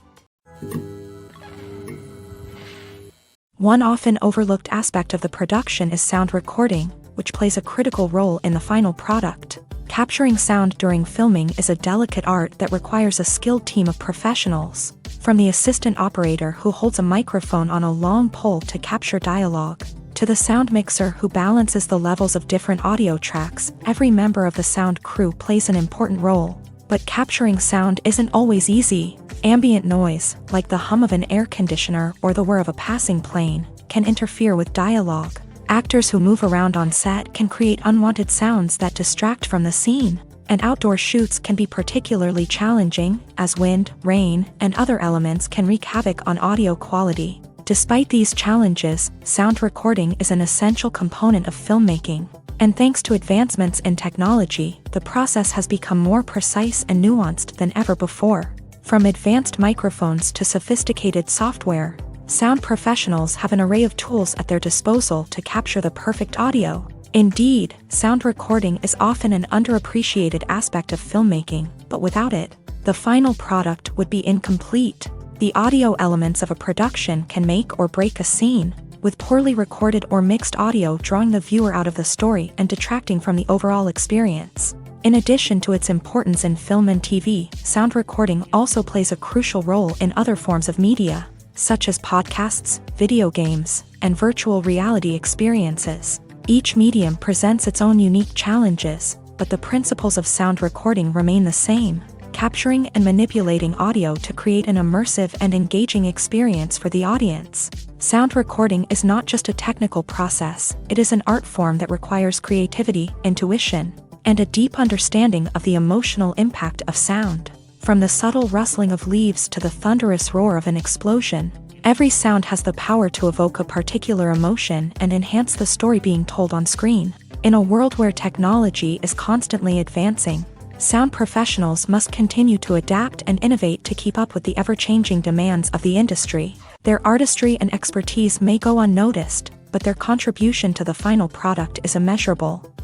Speaker 2: One often overlooked aspect of the production is sound recording, which plays a critical role in the final product. Capturing sound during filming is a delicate art that requires a skilled team of professionals. From the assistant operator who holds a microphone on a long pole to capture dialogue, to the sound mixer who balances the levels of different audio tracks, every member of the sound crew plays an important role. But capturing sound isn't always easy. Ambient noise, like the hum of an air conditioner or the whir of a passing plane, can interfere with dialogue. Actors who move around on set can create unwanted sounds that distract from the scene. And outdoor shoots can be particularly challenging, as wind, rain, and other elements can wreak havoc on audio quality. Despite these challenges, sound recording is an essential component of filmmaking. And thanks to advancements in technology, the process has become more precise and nuanced than ever before. From advanced microphones to sophisticated software, sound professionals have an array of tools at their disposal to capture the perfect audio. Indeed, sound recording is often an underappreciated aspect of filmmaking, but without it, the final product would be incomplete. The audio elements of a production can make or break a scene, with poorly recorded or mixed audio drawing the viewer out of the story and detracting from the overall experience. In addition to its importance in film and TV, sound recording also plays a crucial role in other forms of media, such as podcasts, video games, and virtual reality experiences. Each medium presents its own unique challenges, but the principles of sound recording remain the same: capturing and manipulating audio to create an immersive and engaging experience for the audience. Sound recording is not just a technical process, it is an art form that requires creativity, intuition, and a deep understanding of the emotional impact of sound. From the subtle rustling of leaves to the thunderous roar of an explosion, every sound has the power to evoke a particular emotion and enhance the story being told on screen. In a world where technology is constantly advancing, sound professionals must continue to adapt and innovate to keep up with the ever-changing demands of the industry. Their artistry and expertise may go unnoticed, but their contribution to the final product is immeasurable.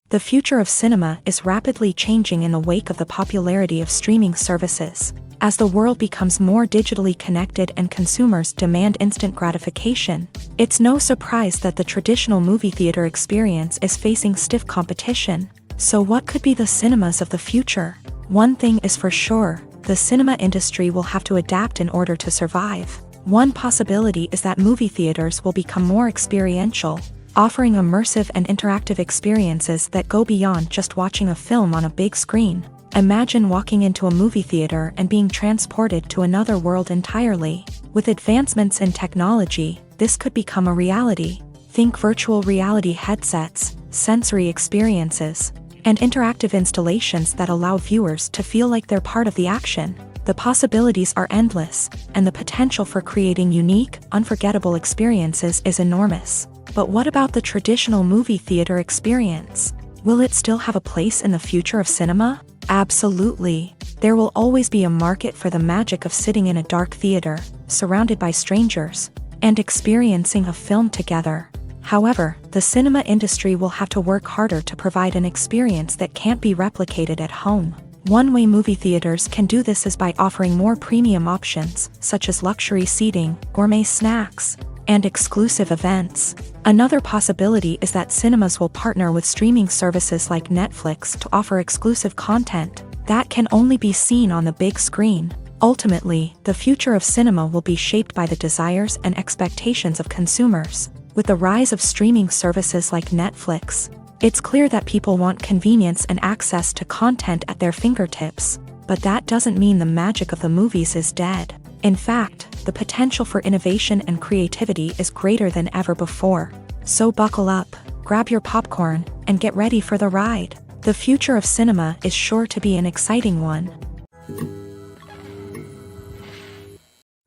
Speaker 2: The future of cinema is rapidly changing in the wake of the popularity of streaming services. As the world becomes more digitally connected and consumers demand instant gratification, it's no surprise that the traditional movie theater experience is facing stiff competition. So what could be the cinemas of the future? One thing is for sure, the cinema industry will have to adapt in order to survive. One possibility is that movie theaters will become more experiential, offering immersive and interactive experiences that go beyond just watching a film on a big screen. Imagine walking into a movie theater and being transported to another world entirely. With advancements in technology, this could become a reality. Think virtual reality headsets, sensory experiences, and interactive installations that allow viewers to feel like they're part of the action. The possibilities are endless, and the potential for creating unique, unforgettable experiences is enormous. But what about the traditional movie theater experience? Will it still have a place in the future of cinema? Absolutely. There will always be a market for the magic of sitting in a dark theater, surrounded by strangers, and experiencing a film together. However, the cinema industry will have to work harder to provide an experience that can't be replicated at home. One way movie theaters can do this is by offering more premium options, such as luxury seating, gourmet snacks, and exclusive events. Another possibility is that cinemas will partner with streaming services like Netflix to offer exclusive content that can only be seen on the big screen. Ultimately, the future of cinema will be shaped by the desires and expectations of consumers. With the rise of streaming services like Netflix, it's clear that people want convenience and access to content at their fingertips. But that doesn't mean the magic of the movies is dead. In fact, the potential for innovation and creativity is greater than ever before. So buckle up, grab your popcorn, and get ready for the ride. The future of cinema is sure to be an exciting one.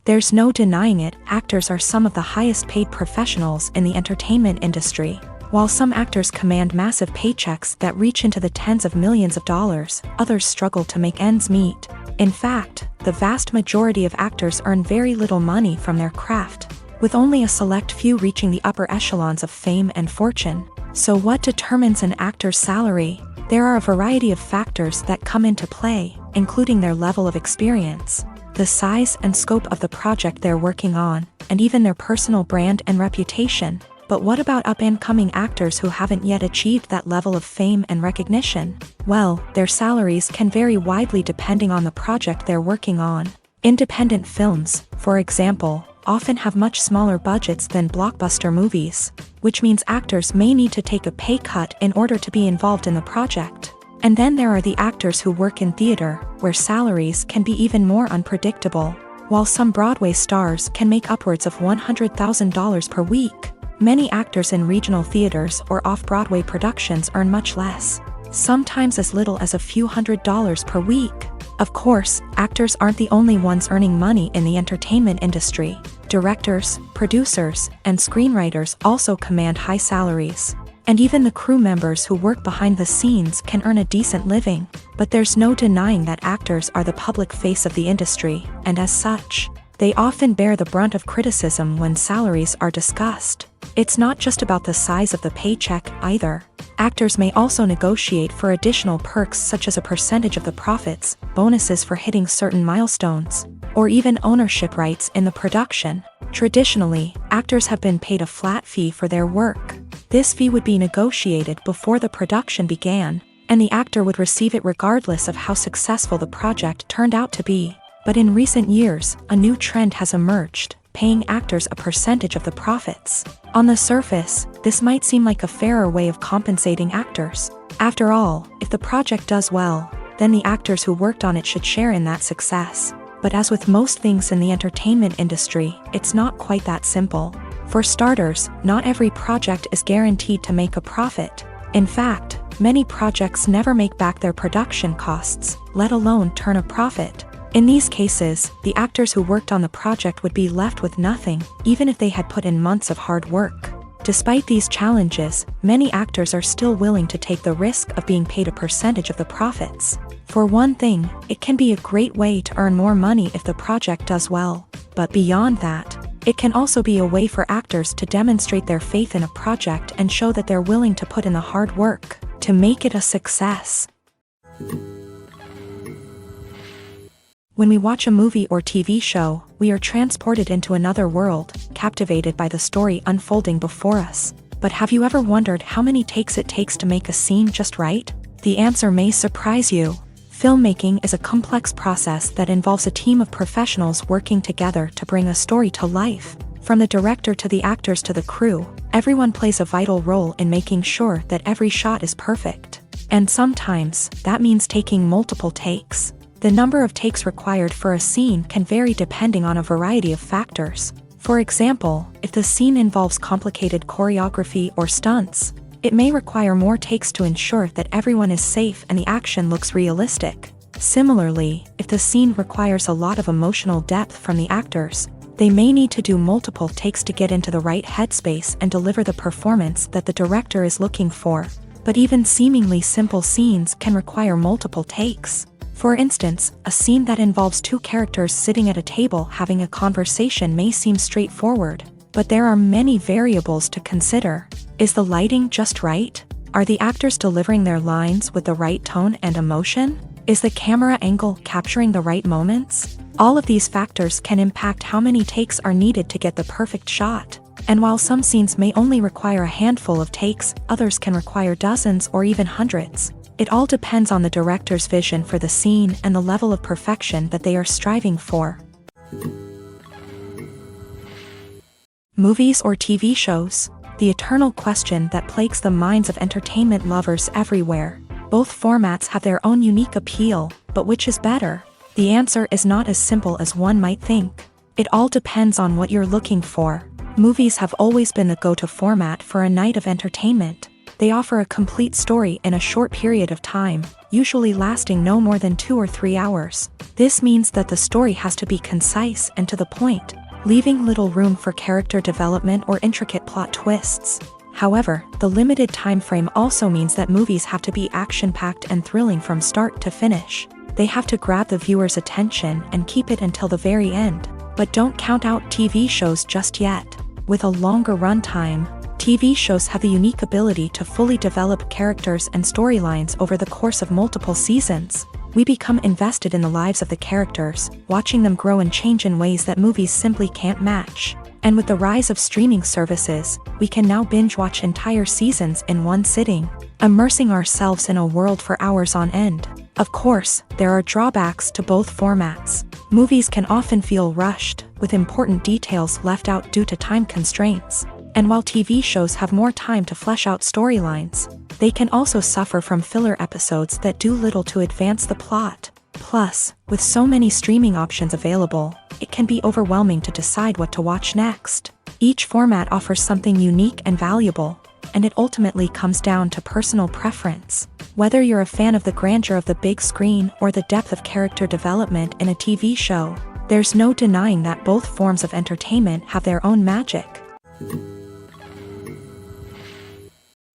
Speaker 2: There's no denying it, actors are some of the highest paid professionals in the entertainment industry. While some actors command massive paychecks that reach into the tens of millions of dollars, others struggle to make ends meet. In fact, the vast majority of actors earn very little money from their craft, with only a select few reaching the upper echelons of fame and fortune. So what determines an actor's salary? There are a variety of factors that come into play, including their level of experience, the size and scope of the project they're working on, and even their personal brand and reputation. But what about up-and-coming actors who haven't yet achieved that level of fame and recognition? Well, their salaries can vary widely depending on the project they're working on. Independent films, for example, often have much smaller budgets than blockbuster movies, which means actors may need to take a pay cut in order to be involved in the project. And then there are the actors who work in theater, where salaries can be even more unpredictable. While some Broadway stars can make upwards of $100,000 per week, many actors in regional theaters or off-Broadway productions earn much less, sometimes as little as a few $100s per week. Of course, actors aren't the only ones earning money in the entertainment industry. Directors, producers, and screenwriters also command high salaries. And even the crew members who work behind the scenes can earn a decent living. But there's no denying that actors are the public face of the industry, and as such, they often bear the brunt of criticism when salaries are discussed. It's not just about the size of the paycheck, either. Actors may also negotiate for additional perks such as a percentage of the profits, bonuses for hitting certain milestones, or even ownership rights in the production. Traditionally, actors have been paid a flat fee for their work. This fee would be negotiated before the production began, and the actor would receive it regardless of how successful the project turned out to be. But in recent years, a new trend has emerged, paying actors a percentage of the profits. On the surface, this might seem like a fairer way of compensating actors. After all, if the project does well, then the actors who worked on it should share in that success. But as with most things in the entertainment industry, it's not quite that simple. For starters, not every project is guaranteed to make a profit. In fact, many projects never make back their production costs, let alone turn a profit. In these cases, the actors who worked on the project would be left with nothing, even if they had put in months of hard work. Despite these challenges, many actors are still willing to take the risk of being paid a percentage of the profits. For one thing, it can be a great way to earn more money if the project does well. But beyond that, it can also be a way for actors to demonstrate their faith in a project and show that they're willing to put in the hard work to make it a success. When we watch a movie or TV show, we are transported into another world, captivated by the story unfolding before us. But have you ever wondered how many takes it takes to make a scene just right? The answer may surprise you. Filmmaking is a complex process that involves a team of professionals working together to bring a story to life. From the director to the actors to the crew, everyone plays a vital role in making sure that every shot is perfect. And sometimes, that means taking multiple takes. The number of takes required for a scene can vary depending on a variety of factors. For example, if the scene involves complicated choreography or stunts, it may require more takes to ensure that everyone is safe and the action looks realistic. Similarly, if the scene requires a lot of emotional depth from the actors, they may need to do multiple takes to get into the right headspace and deliver the performance that the director is looking for. But even seemingly simple scenes can require multiple takes. For instance, a scene that involves two characters sitting at a table having a conversation may seem straightforward, but there are many variables to consider. Is the lighting just right? Are the actors delivering their lines with the right tone and emotion? Is the camera angle capturing the right moments? All of these factors can impact how many takes are needed to get the perfect shot. And while some scenes may only require a handful of takes, others can require dozens or even hundreds. It all depends on the director's vision for the scene and the level of perfection that they are striving for. Movies or TV shows? The eternal question that plagues the minds of entertainment lovers everywhere. Both formats have their own unique appeal, but which is better? The answer is not as simple as one might think. It all depends on what you're looking for. Movies have always been the go-to format for a night of entertainment. They offer a complete story in a short period of time, usually lasting no more than 2 or 3 hours. This means that the story has to be concise and to the point, leaving little room for character development or intricate plot twists. However, the limited time frame also means that movies have to be action-packed and thrilling from start to finish. They have to grab the viewer's attention and keep it until the very end. But don't count out TV shows just yet. With a longer runtime, TV shows have the unique ability to fully develop characters and storylines over the course of multiple seasons. We become invested in the lives of the characters, watching them grow and change in ways that movies simply can't match. And with the rise of streaming services, we can now binge-watch entire seasons in one sitting, immersing ourselves in a world for hours on end. Of course, there are drawbacks to both formats. Movies can often feel rushed, with important details left out due to time constraints. And while TV shows have more time to flesh out storylines, they can also suffer from filler episodes that do little to advance the plot. Plus, with so many streaming options available, it can be overwhelming to decide what to watch next. Each format offers something unique and valuable, and it ultimately comes down to personal preference. Whether you're a fan of the grandeur of the big screen or the depth of character development in a TV show, there's no denying that both forms of entertainment have their own magic.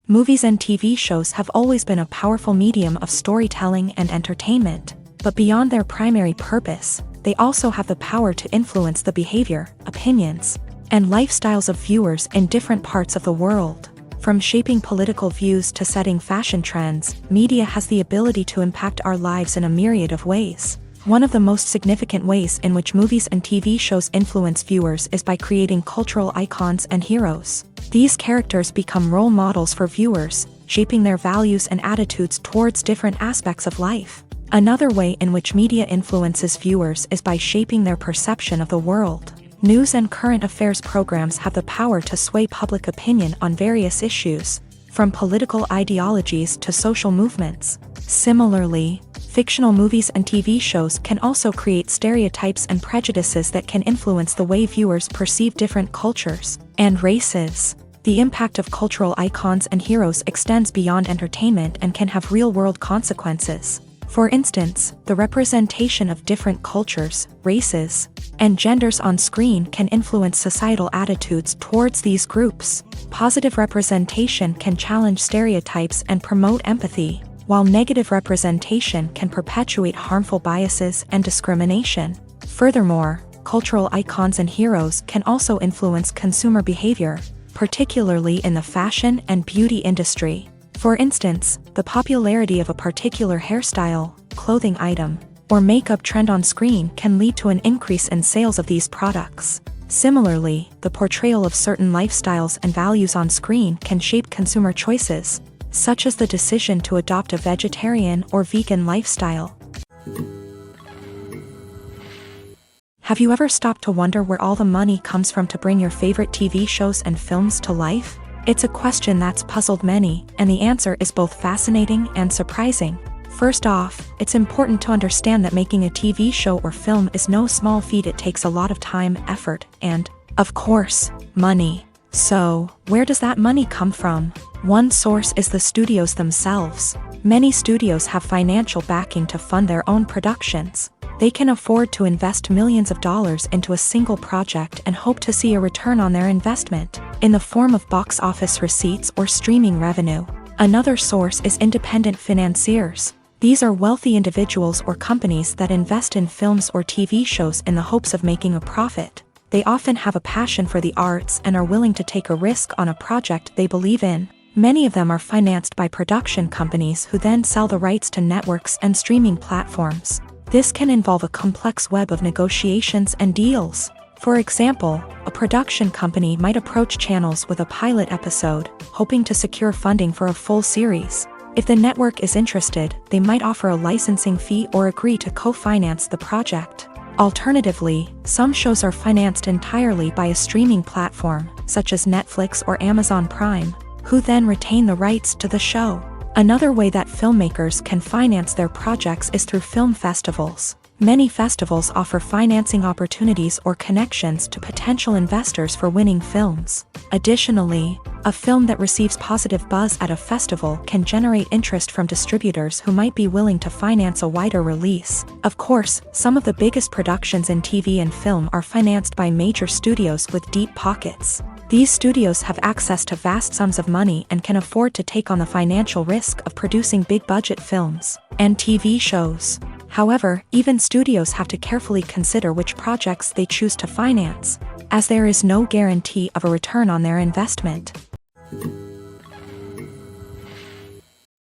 Speaker 2: Movies and TV shows have always been a powerful medium of storytelling and entertainment, but beyond their primary purpose, they also have the power to influence the behavior, opinions, and lifestyles of viewers in different parts of the world. From shaping political views to setting fashion trends, media has the ability to impact our lives in a myriad of ways. One of the most significant ways in which movies and TV shows influence viewers is by creating cultural icons and heroes. These characters become role models for viewers, shaping their values and attitudes towards different aspects of life. Another way in which media influences viewers is by shaping their perception of the world. News and current affairs programs have the power to sway public opinion on various issues, from political ideologies to social movements. Similarly, fictional movies and TV shows can also create stereotypes and prejudices that can influence the way viewers perceive different cultures and races. The impact of cultural icons and heroes extends beyond entertainment and can have real-world consequences. For instance, the representation of different cultures, races, and genders on screen can influence societal attitudes towards these groups. Positive representation can challenge stereotypes and promote empathy, while negative representation can perpetuate harmful biases and discrimination. Furthermore, cultural icons and heroes can also influence consumer behavior, particularly in the fashion and beauty industry. For instance, the popularity of a particular hairstyle, clothing item, or makeup trend on screen can lead to an increase in sales of these products. Similarly, the portrayal of certain lifestyles and values on screen can shape consumer choices, such as the decision to adopt a vegetarian or vegan lifestyle. Have you ever stopped to wonder where all the money comes from to bring your favorite TV shows and films to life? It's a question that's puzzled many, and the answer is both fascinating and surprising. First off, it's important to understand that making a TV show or film is no small feat. It takes a lot of time, effort, and, of course, money. So, where does that money come from? One source is the studios themselves. Many studios have financial backing to fund their own productions. They can afford to invest millions of dollars into a single project and hope to see a return on their investment, in the form of box office receipts or streaming revenue. Another source is independent financiers. These are wealthy individuals or companies that invest in films or TV shows in the hopes of making a profit. They often have a passion for the arts and are willing to take a risk on a project they believe in. Many of them are financed by production companies who then sell the rights to networks and streaming platforms. This can involve a complex web of negotiations and deals. For example, a production company might approach channels with a pilot episode, hoping to secure funding for a full series. If the network is interested, they might offer a licensing fee or agree to co-finance the project. Alternatively, some shows are financed entirely by a streaming platform, such as Netflix or Amazon Prime, who then retain the rights to the show. Another way that filmmakers can finance their projects is through film festivals. Many festivals offer financing opportunities or connections to potential investors for winning films. Additionally, a film that receives positive buzz at a festival can generate interest from distributors who might be willing to finance a wider release. Of course, some of the biggest productions in TV and film are financed by major studios with deep pockets. These studios have access to vast sums of money and can afford to take on the financial risk of producing big-budget films and TV shows. However, even studios have to carefully consider which projects they choose to finance, as there is no guarantee of a return on their investment.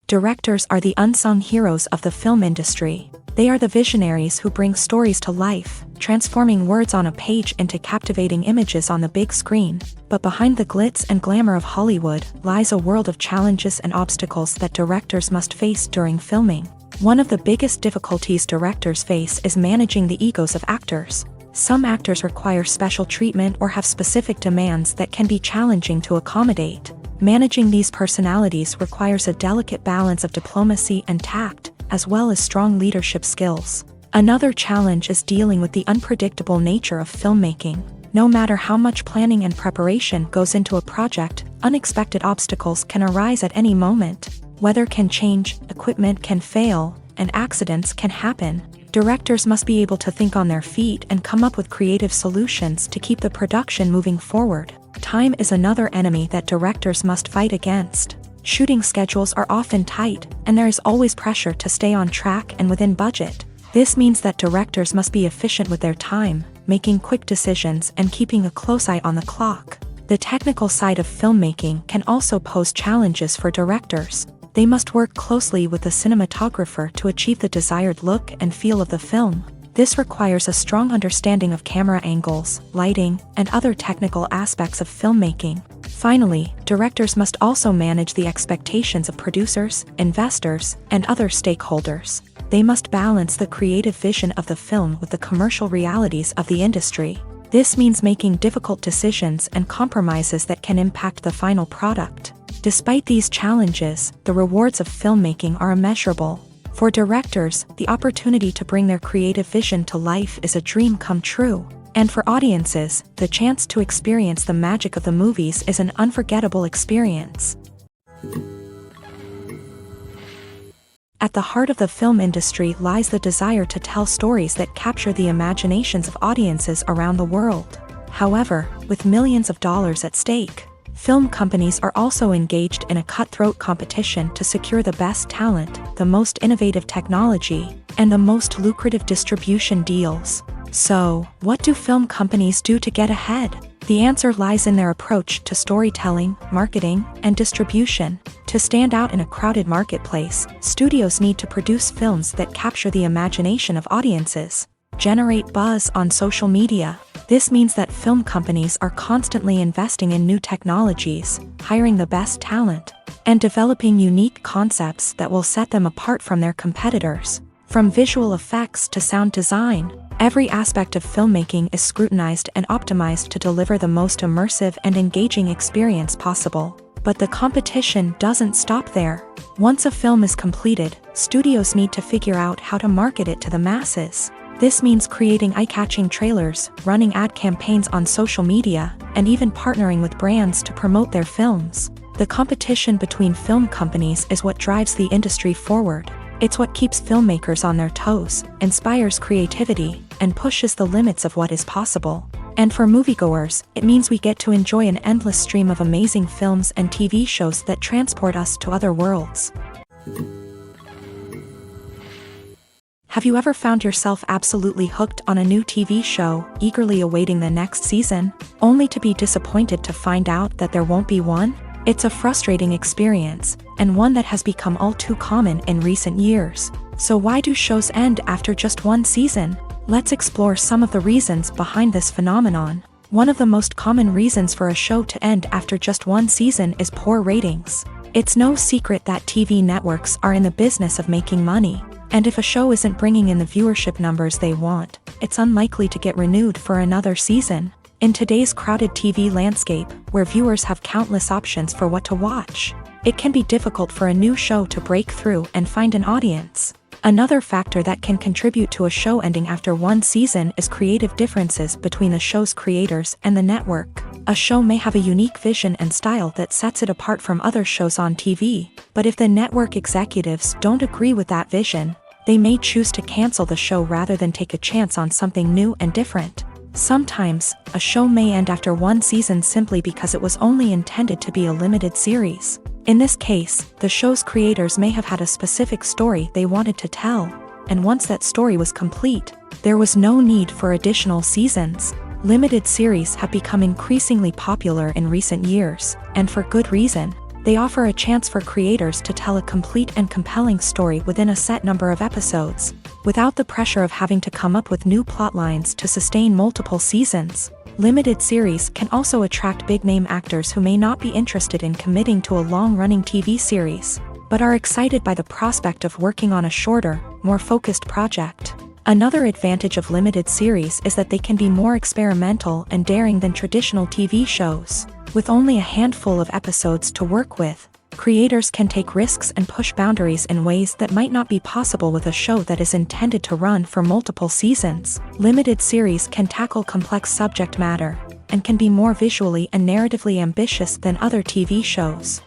Speaker 2: Directors are the unsung heroes of the film industry. They are the visionaries who bring stories to life, transforming words on a page into captivating images on the big screen. But behind the glitz and glamour of Hollywood lies a world of challenges and obstacles that directors must face during filming. One of the biggest difficulties directors face is managing the egos of actors. Some actors require special treatment or have specific demands that can be challenging to accommodate. Managing these personalities requires a delicate balance of diplomacy and tact, as well as strong leadership skills. Another challenge is dealing with the unpredictable nature of filmmaking. No matter how much planning and preparation goes into a project, unexpected obstacles can arise at any moment. Weather can change, equipment can fail, and accidents can happen. Directors must be able to think on their feet and come up with creative solutions to keep the production moving forward. Time is another enemy that directors must fight against. Shooting schedules are often tight, and there is always pressure to stay on track and within budget. This means that directors must be efficient with their time, making quick decisions and keeping a close eye on the clock. The technical side of filmmaking can also pose challenges for directors. They must work closely with the cinematographer to achieve the desired look and feel of the film. This requires a strong understanding of camera angles, lighting, and other technical aspects of filmmaking. Finally, directors must also manage the expectations of producers, investors, and other stakeholders. They must balance the creative vision of the film with the commercial realities of the industry. This means making difficult decisions and compromises that can impact the final product. Despite these challenges, the rewards of filmmaking are immeasurable. For directors, the opportunity to bring their creative vision to life is a dream come true. And for audiences, the chance to experience the magic of the movies is an unforgettable experience. At the heart of the film industry lies the desire to tell stories that capture the imaginations of audiences around the world. However, with millions of dollars at stake, film companies are also engaged in a cutthroat competition to secure the best talent, the most innovative technology, and the most lucrative distribution deals. So, what do film companies do to get ahead? The answer lies in their approach to storytelling, marketing, and distribution. To stand out in a crowded marketplace, studios need to produce films that capture the imagination of audiences, generate buzz on social media. This means that film companies are constantly investing in new technologies, hiring the best talent, and developing unique concepts that will set them apart from their competitors. From visual effects to sound design, every aspect of filmmaking is scrutinized and optimized to deliver the most immersive and engaging experience possible. But the competition doesn't stop there. Once a film is completed, studios need to figure out how to market it to the masses. This means creating eye-catching trailers, running ad campaigns on social media, and even partnering with brands to promote their films. The competition between film companies is what drives the industry forward. It's what keeps filmmakers on their toes, inspires creativity, and pushes the limits of what is possible. And for moviegoers, it means we get to enjoy an endless stream of amazing films and TV shows that transport us to other worlds. Have you ever found yourself absolutely hooked on a new TV show, eagerly awaiting the next season, only to be disappointed to find out that there won't be one? It's a frustrating experience, and one that has become all too common in recent years. So why do shows end after just one season? Let's explore some of the reasons behind this phenomenon. One of the most common reasons for a show to end after just one season is poor ratings. It's no secret that TV networks are in the business of making money, and if a show isn't bringing in the viewership numbers they want, it's unlikely to get renewed for another season. In today's crowded TV landscape, where viewers have countless options for what to watch, it can be difficult for a new show to break through and find an audience. Another factor that can contribute to a show ending after one season is creative differences between the show's creators and the network. A show may have a unique vision and style that sets it apart from other shows on TV, but if the network executives don't agree with that vision, they may choose to cancel the show rather than take a chance on something new and different. Sometimes, a show may end after one season simply because it was only intended to be a limited series. In this case, the show's creators may have had a specific story they wanted to tell, and once that story was complete, there was no need for additional seasons. Limited series have become increasingly popular in recent years, and for good reason. They offer a chance for creators to tell a complete and compelling story within a set number of episodes, without the pressure of having to come up with new plotlines to sustain multiple seasons. Limited series can also attract big-name actors who may not be interested in committing to a long-running TV series, but are excited by the prospect of working on a shorter, more focused project. Another advantage of limited series is that they can be more experimental and daring than traditional TV shows. With only a handful of episodes to work with, creators can take risks and push boundaries in ways that might not be possible with a show that is intended to run for multiple seasons. Limited series can tackle complex subject matter, and can be more visually and narratively ambitious than other TV shows.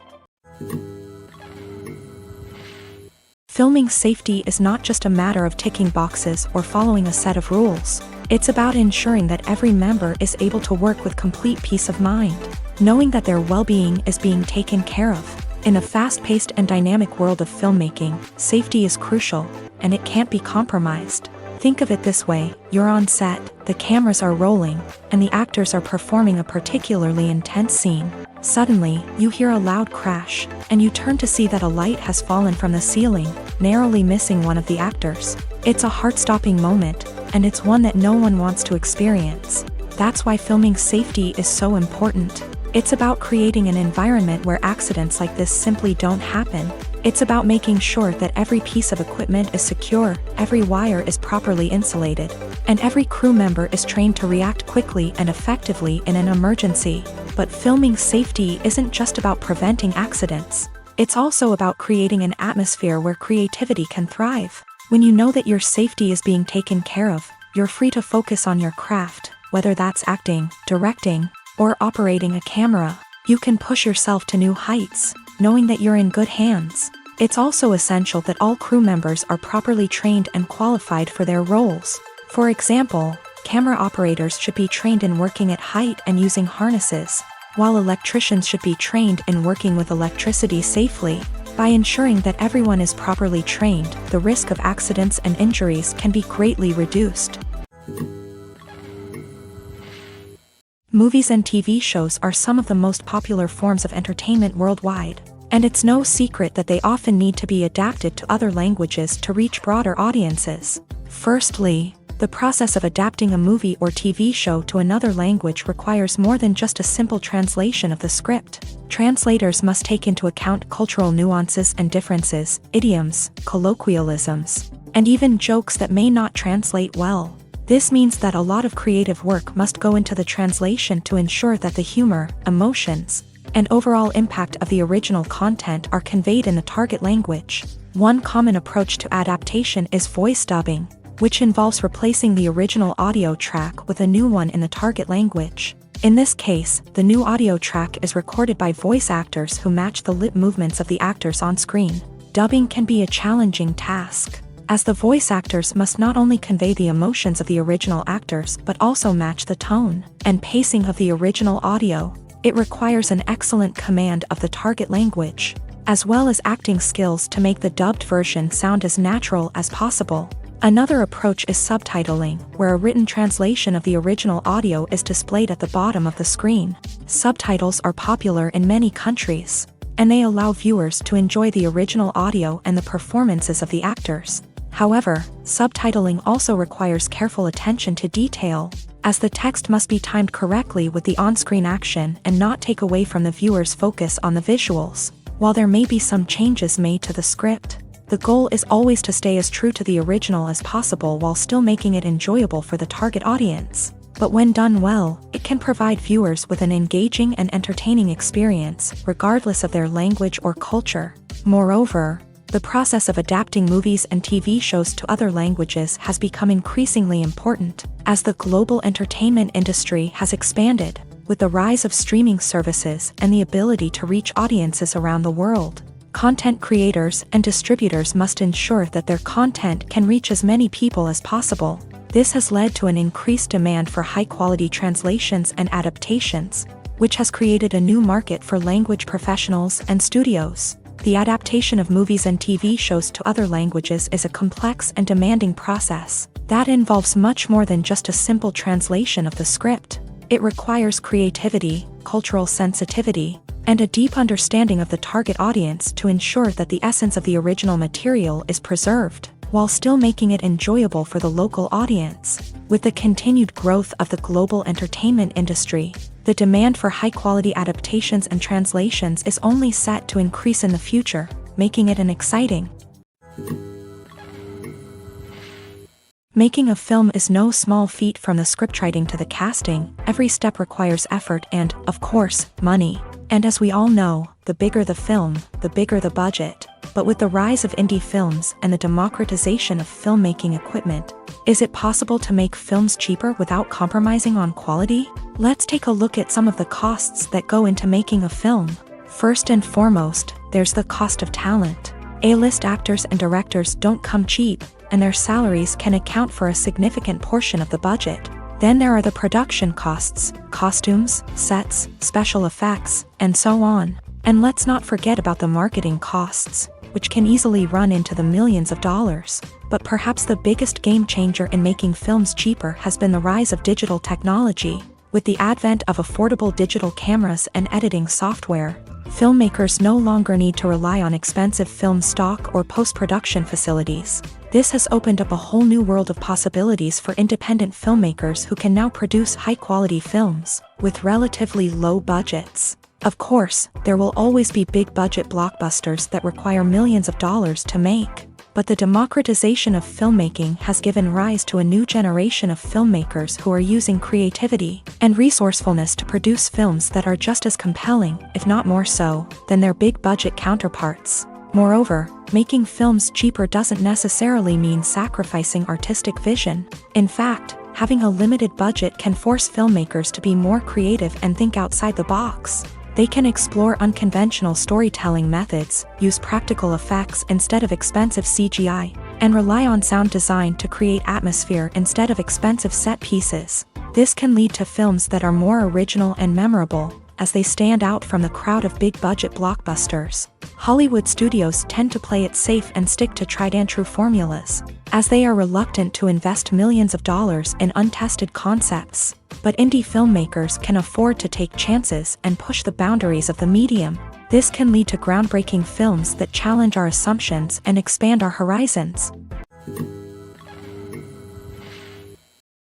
Speaker 2: Filming safety is not just a matter of ticking boxes or following a set of rules. It's about ensuring that every member is able to work with complete peace of mind, knowing that their well-being is being taken care of. In a fast-paced and dynamic world of filmmaking, safety is crucial, and it can't be compromised. Think of it this way: you're on set, the cameras are rolling, and the actors are performing a particularly intense scene. Suddenly, you hear a loud crash, and you turn to see that a light has fallen from the ceiling, narrowly missing one of the actors. It's a heart-stopping moment, and it's one that no one wants to experience. That's why filming safety is so important. It's about creating an environment where accidents like this simply don't happen. It's about making sure that every piece of equipment is secure, every wire is properly insulated, and every crew member is trained to react quickly and effectively in an emergency. But filming safety isn't just about preventing accidents. It's also about creating an atmosphere where creativity can thrive. When you know that your safety is being taken care of, you're free to focus on your craft, whether that's acting, directing, or operating a camera. You can push yourself to new heights, knowing that you're in good hands. It's also essential that all crew members are properly trained and qualified for their roles. For example, camera operators should be trained in working at height and using harnesses, while electricians should be trained in working with electricity safely. By ensuring that everyone is properly trained, the risk of accidents and injuries can be greatly reduced. Movies and TV shows are some of the most popular forms of entertainment worldwide, and it's no secret that they often need to be adapted to other languages to reach broader audiences. Firstly, the process of adapting a movie or TV show to another language requires more than just a simple translation of the script. Translators must take into account cultural nuances and differences, idioms, colloquialisms, and even jokes that may not translate well. This means that a lot of creative work must go into the translation to ensure that the humor, emotions, and overall impact of the original content are conveyed in the target language. One common approach to adaptation is voice dubbing, which involves replacing the original audio track with a new one in the target language. In this case, the new audio track is recorded by voice actors who match the lip movements of the actors on screen. Dubbing can be a challenging task, as the voice actors must not only convey the emotions of the original actors but also match the tone and pacing of the original audio. It requires an excellent command of the target language, as well as acting skills to make the dubbed version sound as natural as possible. Another approach is subtitling, where a written translation of the original audio is displayed at the bottom of the screen. Subtitles are popular in many countries, and they allow viewers to enjoy the original audio and the performances of the actors. However, subtitling also requires careful attention to detail, as the text must be timed correctly with the on-screen action and not take away from the viewer's focus on the visuals. While there may be some changes made to the script, the goal is always to stay as true to the original as possible while still making it enjoyable for the target audience. But when done well, it can provide viewers with an engaging and entertaining experience, regardless of their language or culture. Moreover, the process of adapting movies and TV shows to other languages has become increasingly important, as the global entertainment industry has expanded, with the rise of streaming services and the ability to reach audiences around the world. Content creators and distributors must ensure that their content can reach as many people as possible. This has led to an increased demand for high-quality translations and adaptations, which has created a new market for language professionals and studios. The adaptation of movies and TV shows to other languages is a complex and demanding process that involves much more than just a simple translation of the script. It requires creativity, cultural sensitivity, and a deep understanding of the target audience to ensure that the essence of the original material is preserved, while still making it enjoyable for the local audience. With the continued growth of the global entertainment industry, the demand for high-quality adaptations and translations is only set to increase in the future, making it an exciting. Making a film is no small feat. From the scriptwriting to the casting, every step requires effort and, of course, money. And as we all know, the bigger the film, the bigger the budget. But with the rise of indie films and the democratization of filmmaking equipment, is it possible to make films cheaper without compromising on quality? Let's take a look at some of the costs that go into making a film. First and foremost, there's the cost of talent. A-list actors and directors don't come cheap, and their salaries can account for a significant portion of the budget. Then there are the production costs, costumes, sets, special effects, and so on. And let's not forget about the marketing costs, which can easily run into the millions of dollars. But perhaps the biggest game changer in making films cheaper has been the rise of digital technology. With the advent of affordable digital cameras and editing software, filmmakers no longer need to rely on expensive film stock or post-production facilities. This has opened up a whole new world of possibilities for independent filmmakers who can now produce high-quality films with relatively low budgets. Of course, there will always be big-budget blockbusters that require millions of dollars to make. But the democratization of filmmaking has given rise to a new generation of filmmakers who are using creativity and resourcefulness to produce films that are just as compelling, if not more so, than their big-budget counterparts. Moreover, making films cheaper doesn't necessarily mean sacrificing artistic vision. In fact, having a limited budget can force filmmakers to be more creative and think outside the box. They can explore unconventional storytelling methods, use practical effects instead of expensive CGI, and rely on sound design to create atmosphere instead of expensive set pieces. This can lead to films that are more original and memorable, as they stand out from the crowd of big-budget blockbusters. Hollywood studios tend to play it safe and stick to tried-and-true formulas, as they are reluctant to invest millions of dollars in untested concepts. But indie filmmakers can afford to take chances and push the boundaries of the medium. This can lead to groundbreaking films that challenge our assumptions and expand our horizons.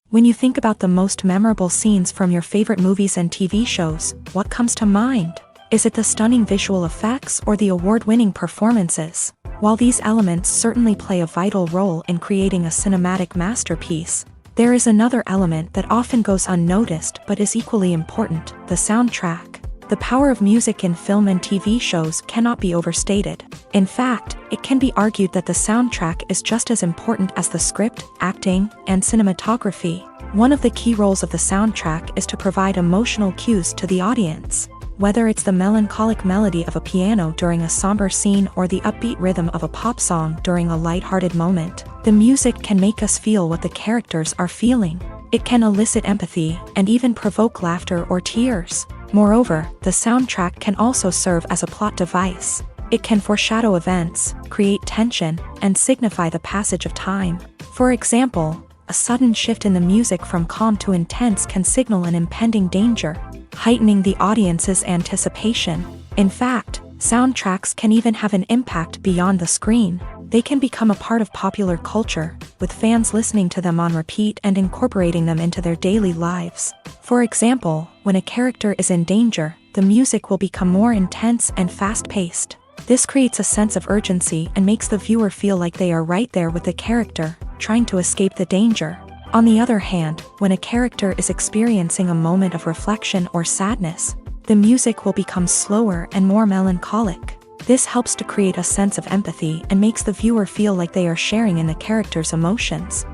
Speaker 2: When you think about the most memorable scenes from your favorite movies and TV shows, what comes to mind? Is it the stunning visual effects or the award-winning performances? While these elements certainly play a vital role in creating a cinematic masterpiece, there is another element that often goes unnoticed but is equally important: the soundtrack. The power of music in film and TV shows cannot be overstated. In fact, it can be argued that the soundtrack is just as important as the script, acting, and cinematography. One of the key roles of the soundtrack is to provide emotional cues to the audience. Whether it's the melancholic melody of a piano during a somber scene or the upbeat rhythm of a pop song during a light-hearted moment, the music can make us feel what the characters are feeling. It can elicit empathy and even provoke laughter or tears. Moreover, the soundtrack can also serve as a plot device. It can foreshadow events, create tension, and signify the passage of time. For example, a sudden shift in the music from calm to intense can signal an impending danger, heightening the audience's anticipation. In fact, soundtracks can even have an impact beyond the screen. They can become a part of popular culture, with fans listening to them on repeat and incorporating them into their daily lives. For example, when a character is in danger, the music will become more intense and fast-paced. This creates a sense of urgency and makes the viewer feel like they are right there with the character, trying to escape the danger. On the other hand, when a character is experiencing a moment of reflection or sadness, the music will become slower and more melancholic. This helps to create a sense of empathy and makes the viewer feel like they are sharing in the character's emotions.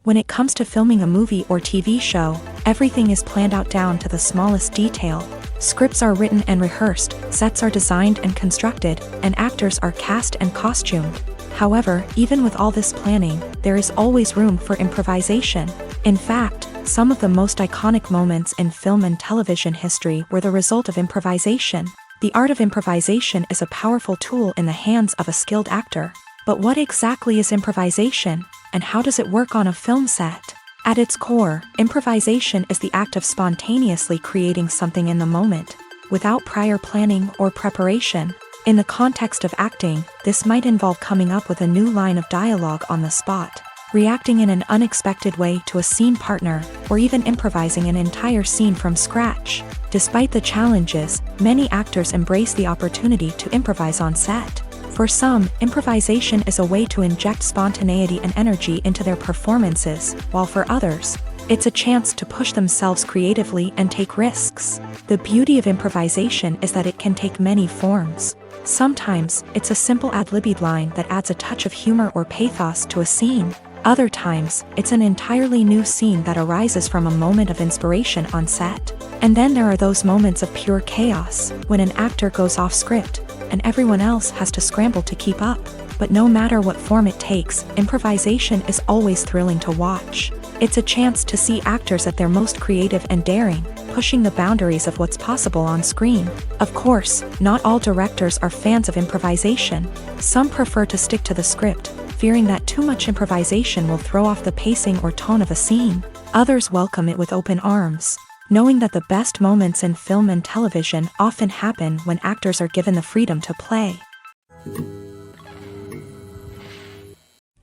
Speaker 2: When it comes to filming a movie or TV show, everything is planned out down to the smallest detail. Scripts are written and rehearsed, sets are designed and constructed, and actors are cast and costumed. However, even with all this planning, there is always room for improvisation. In fact, some of the most iconic moments in film and television history were the result of improvisation. The art of improvisation is a powerful tool in the hands of a skilled actor. But what exactly is improvisation, and how does it work on a film set? At its core, improvisation is the act of spontaneously creating something in the moment, without prior planning or preparation. In the context of acting, this might involve coming up with a new line of dialogue on the spot, reacting in an unexpected way to a scene partner, or even improvising an entire scene from scratch. Despite the challenges, many actors embrace the opportunity to improvise on set. For some, improvisation is a way to inject spontaneity and energy into their performances, while for others, it's a chance to push themselves creatively and take risks. The beauty of improvisation is that it can take many forms. Sometimes, it's a simple ad-libbed line that adds a touch of humor or pathos to a scene. Other times, it's an entirely new scene that arises from a moment of inspiration on set. And then there are those moments of pure chaos, when an actor goes off script, and everyone else has to scramble to keep up. But no matter what form it takes, improvisation is always thrilling to watch. It's a chance to see actors at their most creative and daring, pushing the boundaries of what's possible on screen. Of course, not all directors are fans of improvisation. Some prefer to stick to the script, fearing that too much improvisation will throw off the pacing or tone of a scene. Others welcome it with open arms, knowing that the best moments in film and television often happen when actors are given the freedom to play.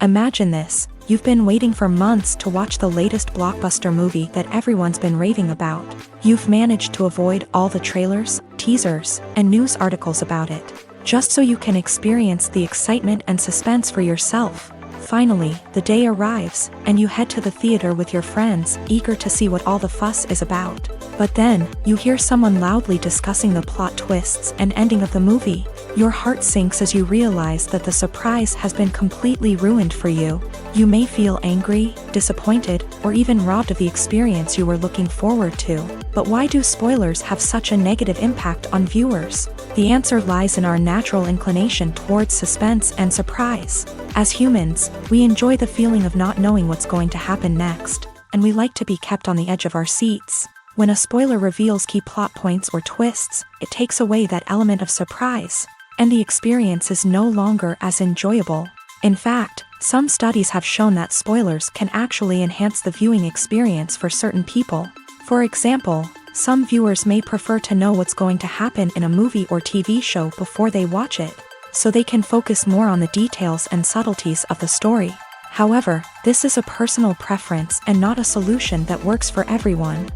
Speaker 2: Imagine this: you've been waiting for months to watch the latest blockbuster movie that everyone's been raving about. You've managed to avoid all the trailers, teasers, and news articles about it, just so you can experience the excitement and suspense for yourself. Finally, the day arrives, and you head to the theater with your friends, eager to see what all the fuss is about. But then, you hear someone loudly discussing the plot twists and ending of the movie. Your heart sinks as you realize that the surprise has been completely ruined for you. You may feel angry, disappointed, or even robbed of the experience you were looking forward to. But why do spoilers have such a negative impact on viewers? The answer lies in our natural inclination towards suspense and surprise. As humans, we enjoy the feeling of not knowing what's going to happen next, and we like to be kept on the edge of our seats. When a spoiler reveals key plot points or twists, it takes away that element of surprise, and the experience is no longer as enjoyable. In fact, some studies have shown that spoilers can actually enhance the viewing experience for certain people. For example, some viewers may prefer to know what's going to happen in a movie or TV show before they watch it, so they can focus more on the details and subtleties of the story. However, this is a personal preference and not a solution that works for everyone.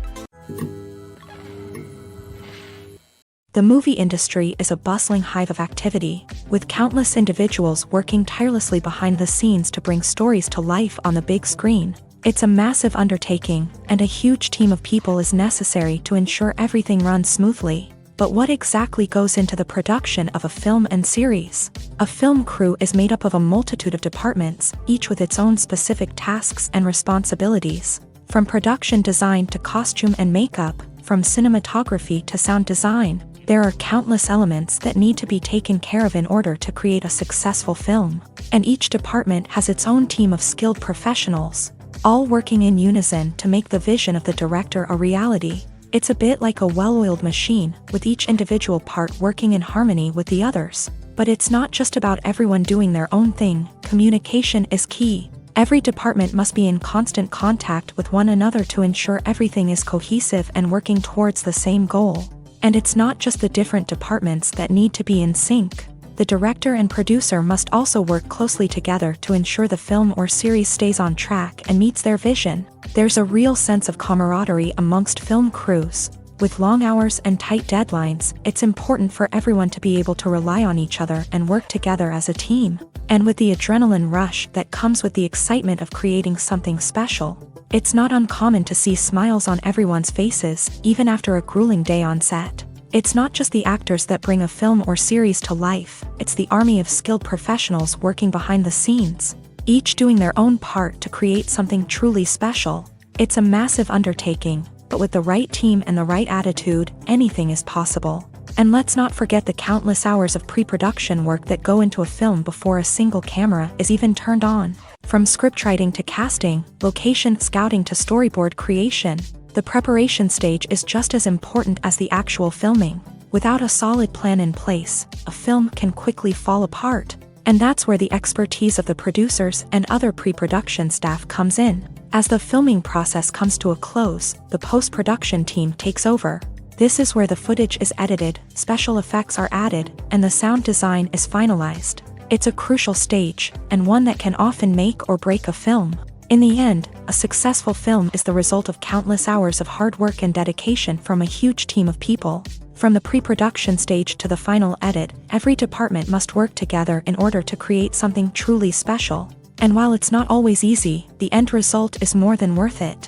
Speaker 2: The movie industry is a bustling hive of activity, with countless individuals working tirelessly behind the scenes to bring stories to life on the big screen. It's a massive undertaking, and a huge team of people is necessary to ensure everything runs smoothly. But what exactly goes into the production of a film and series? A film crew is made up of a multitude of departments, each with its own specific tasks and responsibilities. From production design to costume and makeup, from cinematography to sound design, there are countless elements that need to be taken care of in order to create a successful film. And each department has its own team of skilled professionals, all working in unison to make the vision of the director a reality. It's a bit like a well-oiled machine, with each individual part working in harmony with the others. But it's not just about everyone doing their own thing. Communication is key. Every department must be in constant contact with one another to ensure everything is cohesive and working towards the same goal. And it's not just the different departments that need to be in sync. The director and producer must also work closely together to ensure the film or series stays on track and meets their vision. There's a real sense of camaraderie amongst film crews. With long hours and tight deadlines, it's important for everyone to be able to rely on each other and work together as a team. And with the adrenaline rush that comes with the excitement of creating something special, it's not uncommon to see smiles on everyone's faces, even after a grueling day on set. It's not just the actors that bring a film or series to life, it's the army of skilled professionals working behind the scenes, each doing their own part to create something truly special. It's a massive undertaking, but with the right team and the right attitude, anything is possible. And let's not forget the countless hours of pre-production work that go into a film before a single camera is even turned on. From scriptwriting to casting, location scouting to storyboard creation, the preparation stage is just as important as the actual filming. Without a solid plan in place, a film can quickly fall apart. And that's where the expertise of the producers and other pre-production staff comes in. As the filming process comes to a close, the post-production team takes over. This is where the footage is edited, special effects are added, and the sound design is finalized. It's a crucial stage, and one that can often make or break a film. In the end, a successful film is the result of countless hours of hard work and dedication from a huge team of people. From the pre-production stage to the final edit, every department must work together in order to create something truly special. And while it's not always easy, the end result is more than worth it.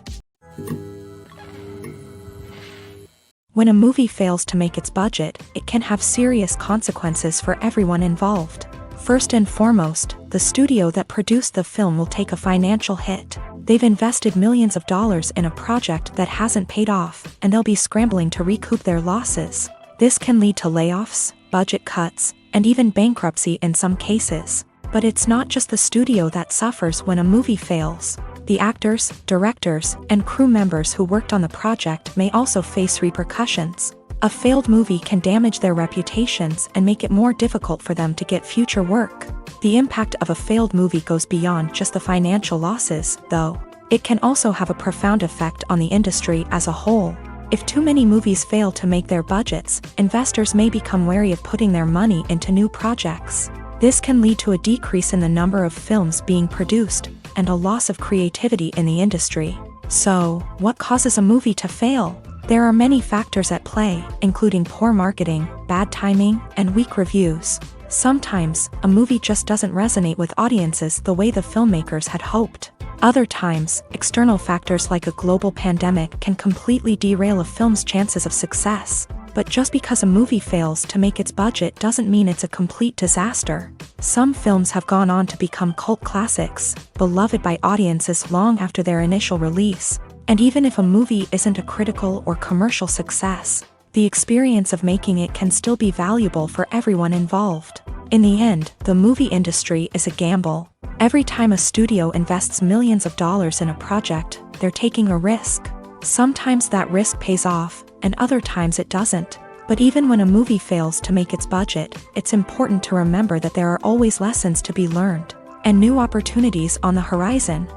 Speaker 2: When a movie fails to make its budget, it can have serious consequences for everyone involved. First and foremost, the studio that produced the film will take a financial hit. They've invested millions of dollars in a project that hasn't paid off, and they'll be scrambling to recoup their losses. This can lead to layoffs, budget cuts, and even bankruptcy in some cases. But it's not just the studio that suffers when a movie fails. The actors, directors, and crew members who worked on the project may also face repercussions. A failed movie can damage their reputations and make it more difficult for them to get future work. The impact of a failed movie goes beyond just the financial losses, though. It can also have a profound effect on the industry as a whole. If too many movies fail to make their budgets, investors may become wary of putting their money into new projects. This can lead to a decrease in the number of films being produced, and a loss of creativity in the industry. So, what causes a movie to fail? There are many factors at play, including poor marketing, bad timing, and weak reviews. Sometimes, a movie just doesn't resonate with audiences the way the filmmakers had hoped. Other times, external factors like a global pandemic can completely derail a film's chances of success. But just because a movie fails to make its budget doesn't mean it's a complete disaster. Some films have gone on to become cult classics, beloved by audiences long after their initial release. And even if a movie isn't a critical or commercial success, the experience of making it can still be valuable for everyone involved. In the end, the movie industry is a gamble. Every time a studio invests millions of dollars in a project, they're taking a risk. Sometimes that risk pays off, and other times it doesn't. But even when a movie fails to make its budget, it's important to remember that there are always lessons to be learned, and new opportunities on the horizon.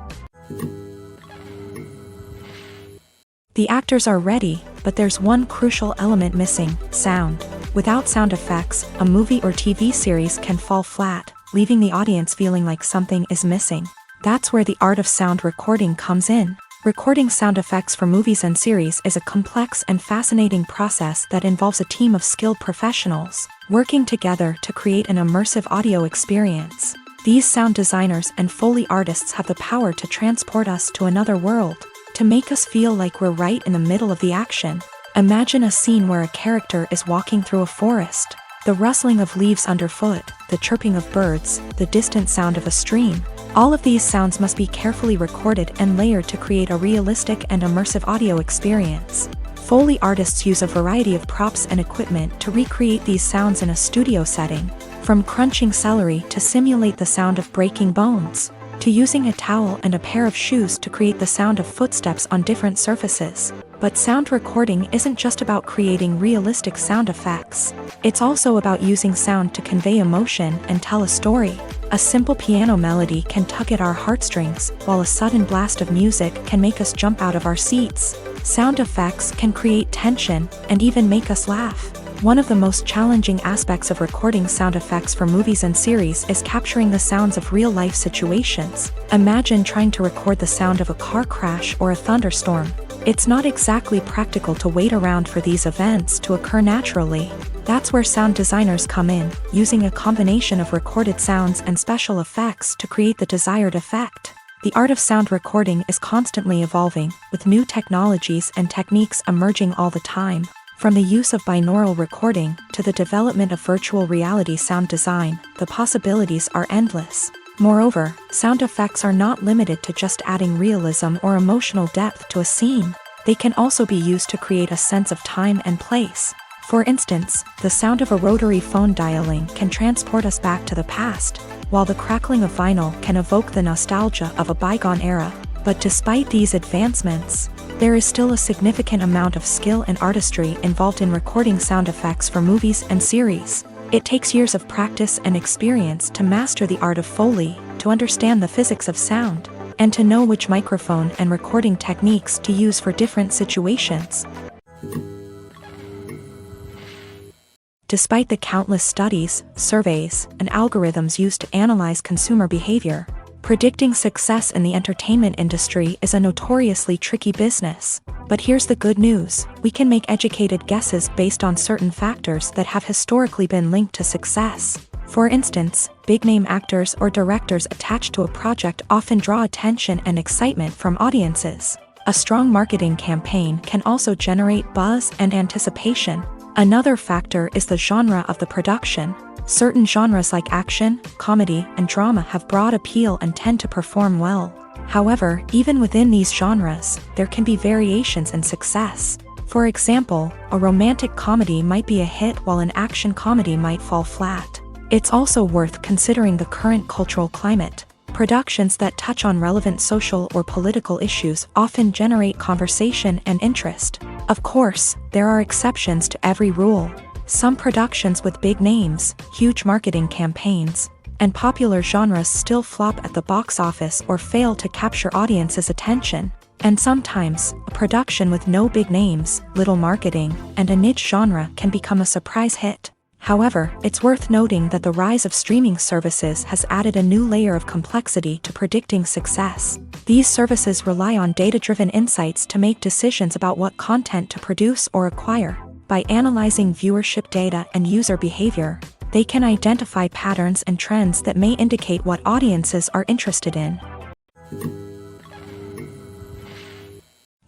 Speaker 2: The actors are ready, but there's one crucial element missing: sound. Without sound effects, a movie or TV series can fall flat, leaving the audience feeling like something is missing. That's where the art of sound recording comes in. Recording sound effects for movies and series is a complex and fascinating process that involves a team of skilled professionals working together to create an immersive audio experience. These sound designers and Foley artists have the power to transport us to another world, to make us feel like we're right in the middle of the action. Imagine a scene where a character is walking through a forest. The rustling of leaves underfoot, the chirping of birds, the distant sound of a stream. All of these sounds must be carefully recorded and layered to create a realistic and immersive audio experience. Foley artists use a variety of props and equipment to recreate these sounds in a studio setting, from crunching celery to simulate the sound of breaking bones, to using a towel and a pair of shoes to create the sound of footsteps on different surfaces. But sound recording isn't just about creating realistic sound effects. It's also about using sound to convey emotion and tell a story. A simple piano melody can tug at our heartstrings, while a sudden blast of music can make us jump out of our seats. Sound effects can create tension and even make us laugh. One of the most challenging aspects of recording sound effects for movies and series is capturing the sounds of real-life situations. Imagine trying to record the sound of a car crash or a thunderstorm. It's not exactly practical to wait around for these events to occur naturally. That's where sound designers come in, using a combination of recorded sounds and special effects to create the desired effect. The art of sound recording is constantly evolving, with new technologies and techniques emerging all the time. From the use of binaural recording to the development of virtual reality sound design, the possibilities are endless. Moreover, sound effects are not limited to just adding realism or emotional depth to a scene. They can also be used to create a sense of time and place. For instance, the sound of a rotary phone dialing can transport us back to the past, while the crackling of vinyl can evoke the nostalgia of a bygone era. But despite these advancements, there is still a significant amount of skill and artistry involved in recording sound effects for movies and series. It takes years of practice and experience to master the art of Foley, to understand the physics of sound, and to know which microphone and recording techniques to use for different situations. Despite the countless studies, surveys, and algorithms used to analyze consumer behavior, predicting success in the entertainment industry is a notoriously tricky business. But here's the good news: we can make educated guesses based on certain factors that have historically been linked to success. For instance, big-name actors or directors attached to a project often draw attention and excitement from audiences. A strong marketing campaign can also generate buzz and anticipation. Another factor is the genre of the production. Certain genres like action, comedy, and drama have broad appeal and tend to perform well. However, even within these genres, there can be variations in success. For example, a romantic comedy might be a hit while an action comedy might fall flat. It's also worth considering the current cultural climate. Productions that touch on relevant social or political issues often generate conversation and interest. Of course, there are exceptions to every rule. Some productions with big names, huge marketing campaigns, and popular genres still flop at the box office or fail to capture audiences' attention. And sometimes, a production with no big names, little marketing, and a niche genre can become a surprise hit. However, it's worth noting that the rise of streaming services has added a new layer of complexity to predicting success. These services rely on data-driven insights to make decisions about what content to produce or acquire. By analyzing viewership data and user behavior, they can identify patterns and trends that may indicate what audiences are interested in.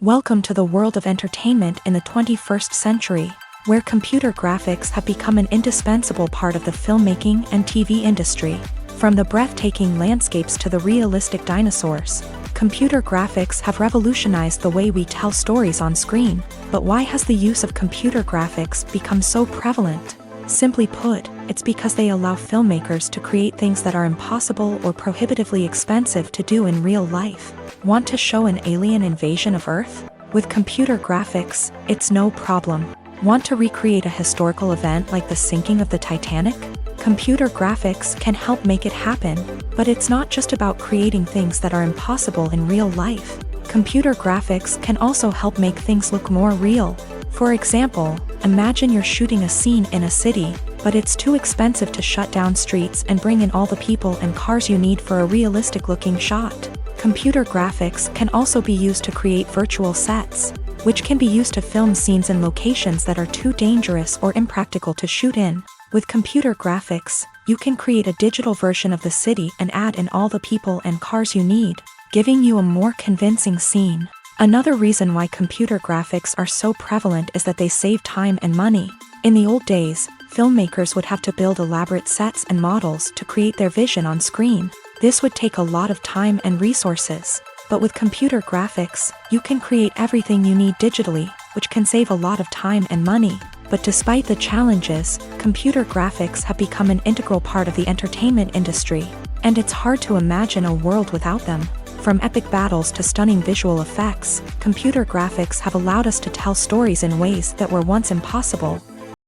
Speaker 2: Welcome to the world of entertainment in the 21st century, where computer graphics have become an indispensable part of the filmmaking and TV industry. From the breathtaking landscapes to the realistic dinosaurs, computer graphics have revolutionized the way we tell stories on screen. But why has the use of computer graphics become so prevalent? Simply put, it's because they allow filmmakers to create things that are impossible or prohibitively expensive to do in real life. Want to show an alien invasion of Earth? With computer graphics, it's no problem. Want to recreate a historical event like the sinking of the Titanic? Computer graphics can help make it happen, but it's not just about creating things that are impossible in real life. Computer graphics can also help make things look more real. For example, imagine you're shooting a scene in a city, but it's too expensive to shut down streets and bring in all the people and cars you need for a realistic-looking shot. Computer graphics can also be used to create virtual sets, which can be used to film scenes in locations that are too dangerous or impractical to shoot in. With computer graphics, you can create a digital version of the city and add in all the people and cars you need, giving you a more convincing scene. Another reason why computer graphics are so prevalent is that they save time and money. In the old days, filmmakers would have to build elaborate sets and models to create their vision on screen. This would take a lot of time and resources. But with computer graphics, you can create everything you need digitally, which can save a lot of time and money. But despite the challenges, computer graphics have become an integral part of the entertainment industry, and it's hard to imagine a world without them. From epic battles to stunning visual effects, computer graphics have allowed us to tell stories in ways that were once impossible.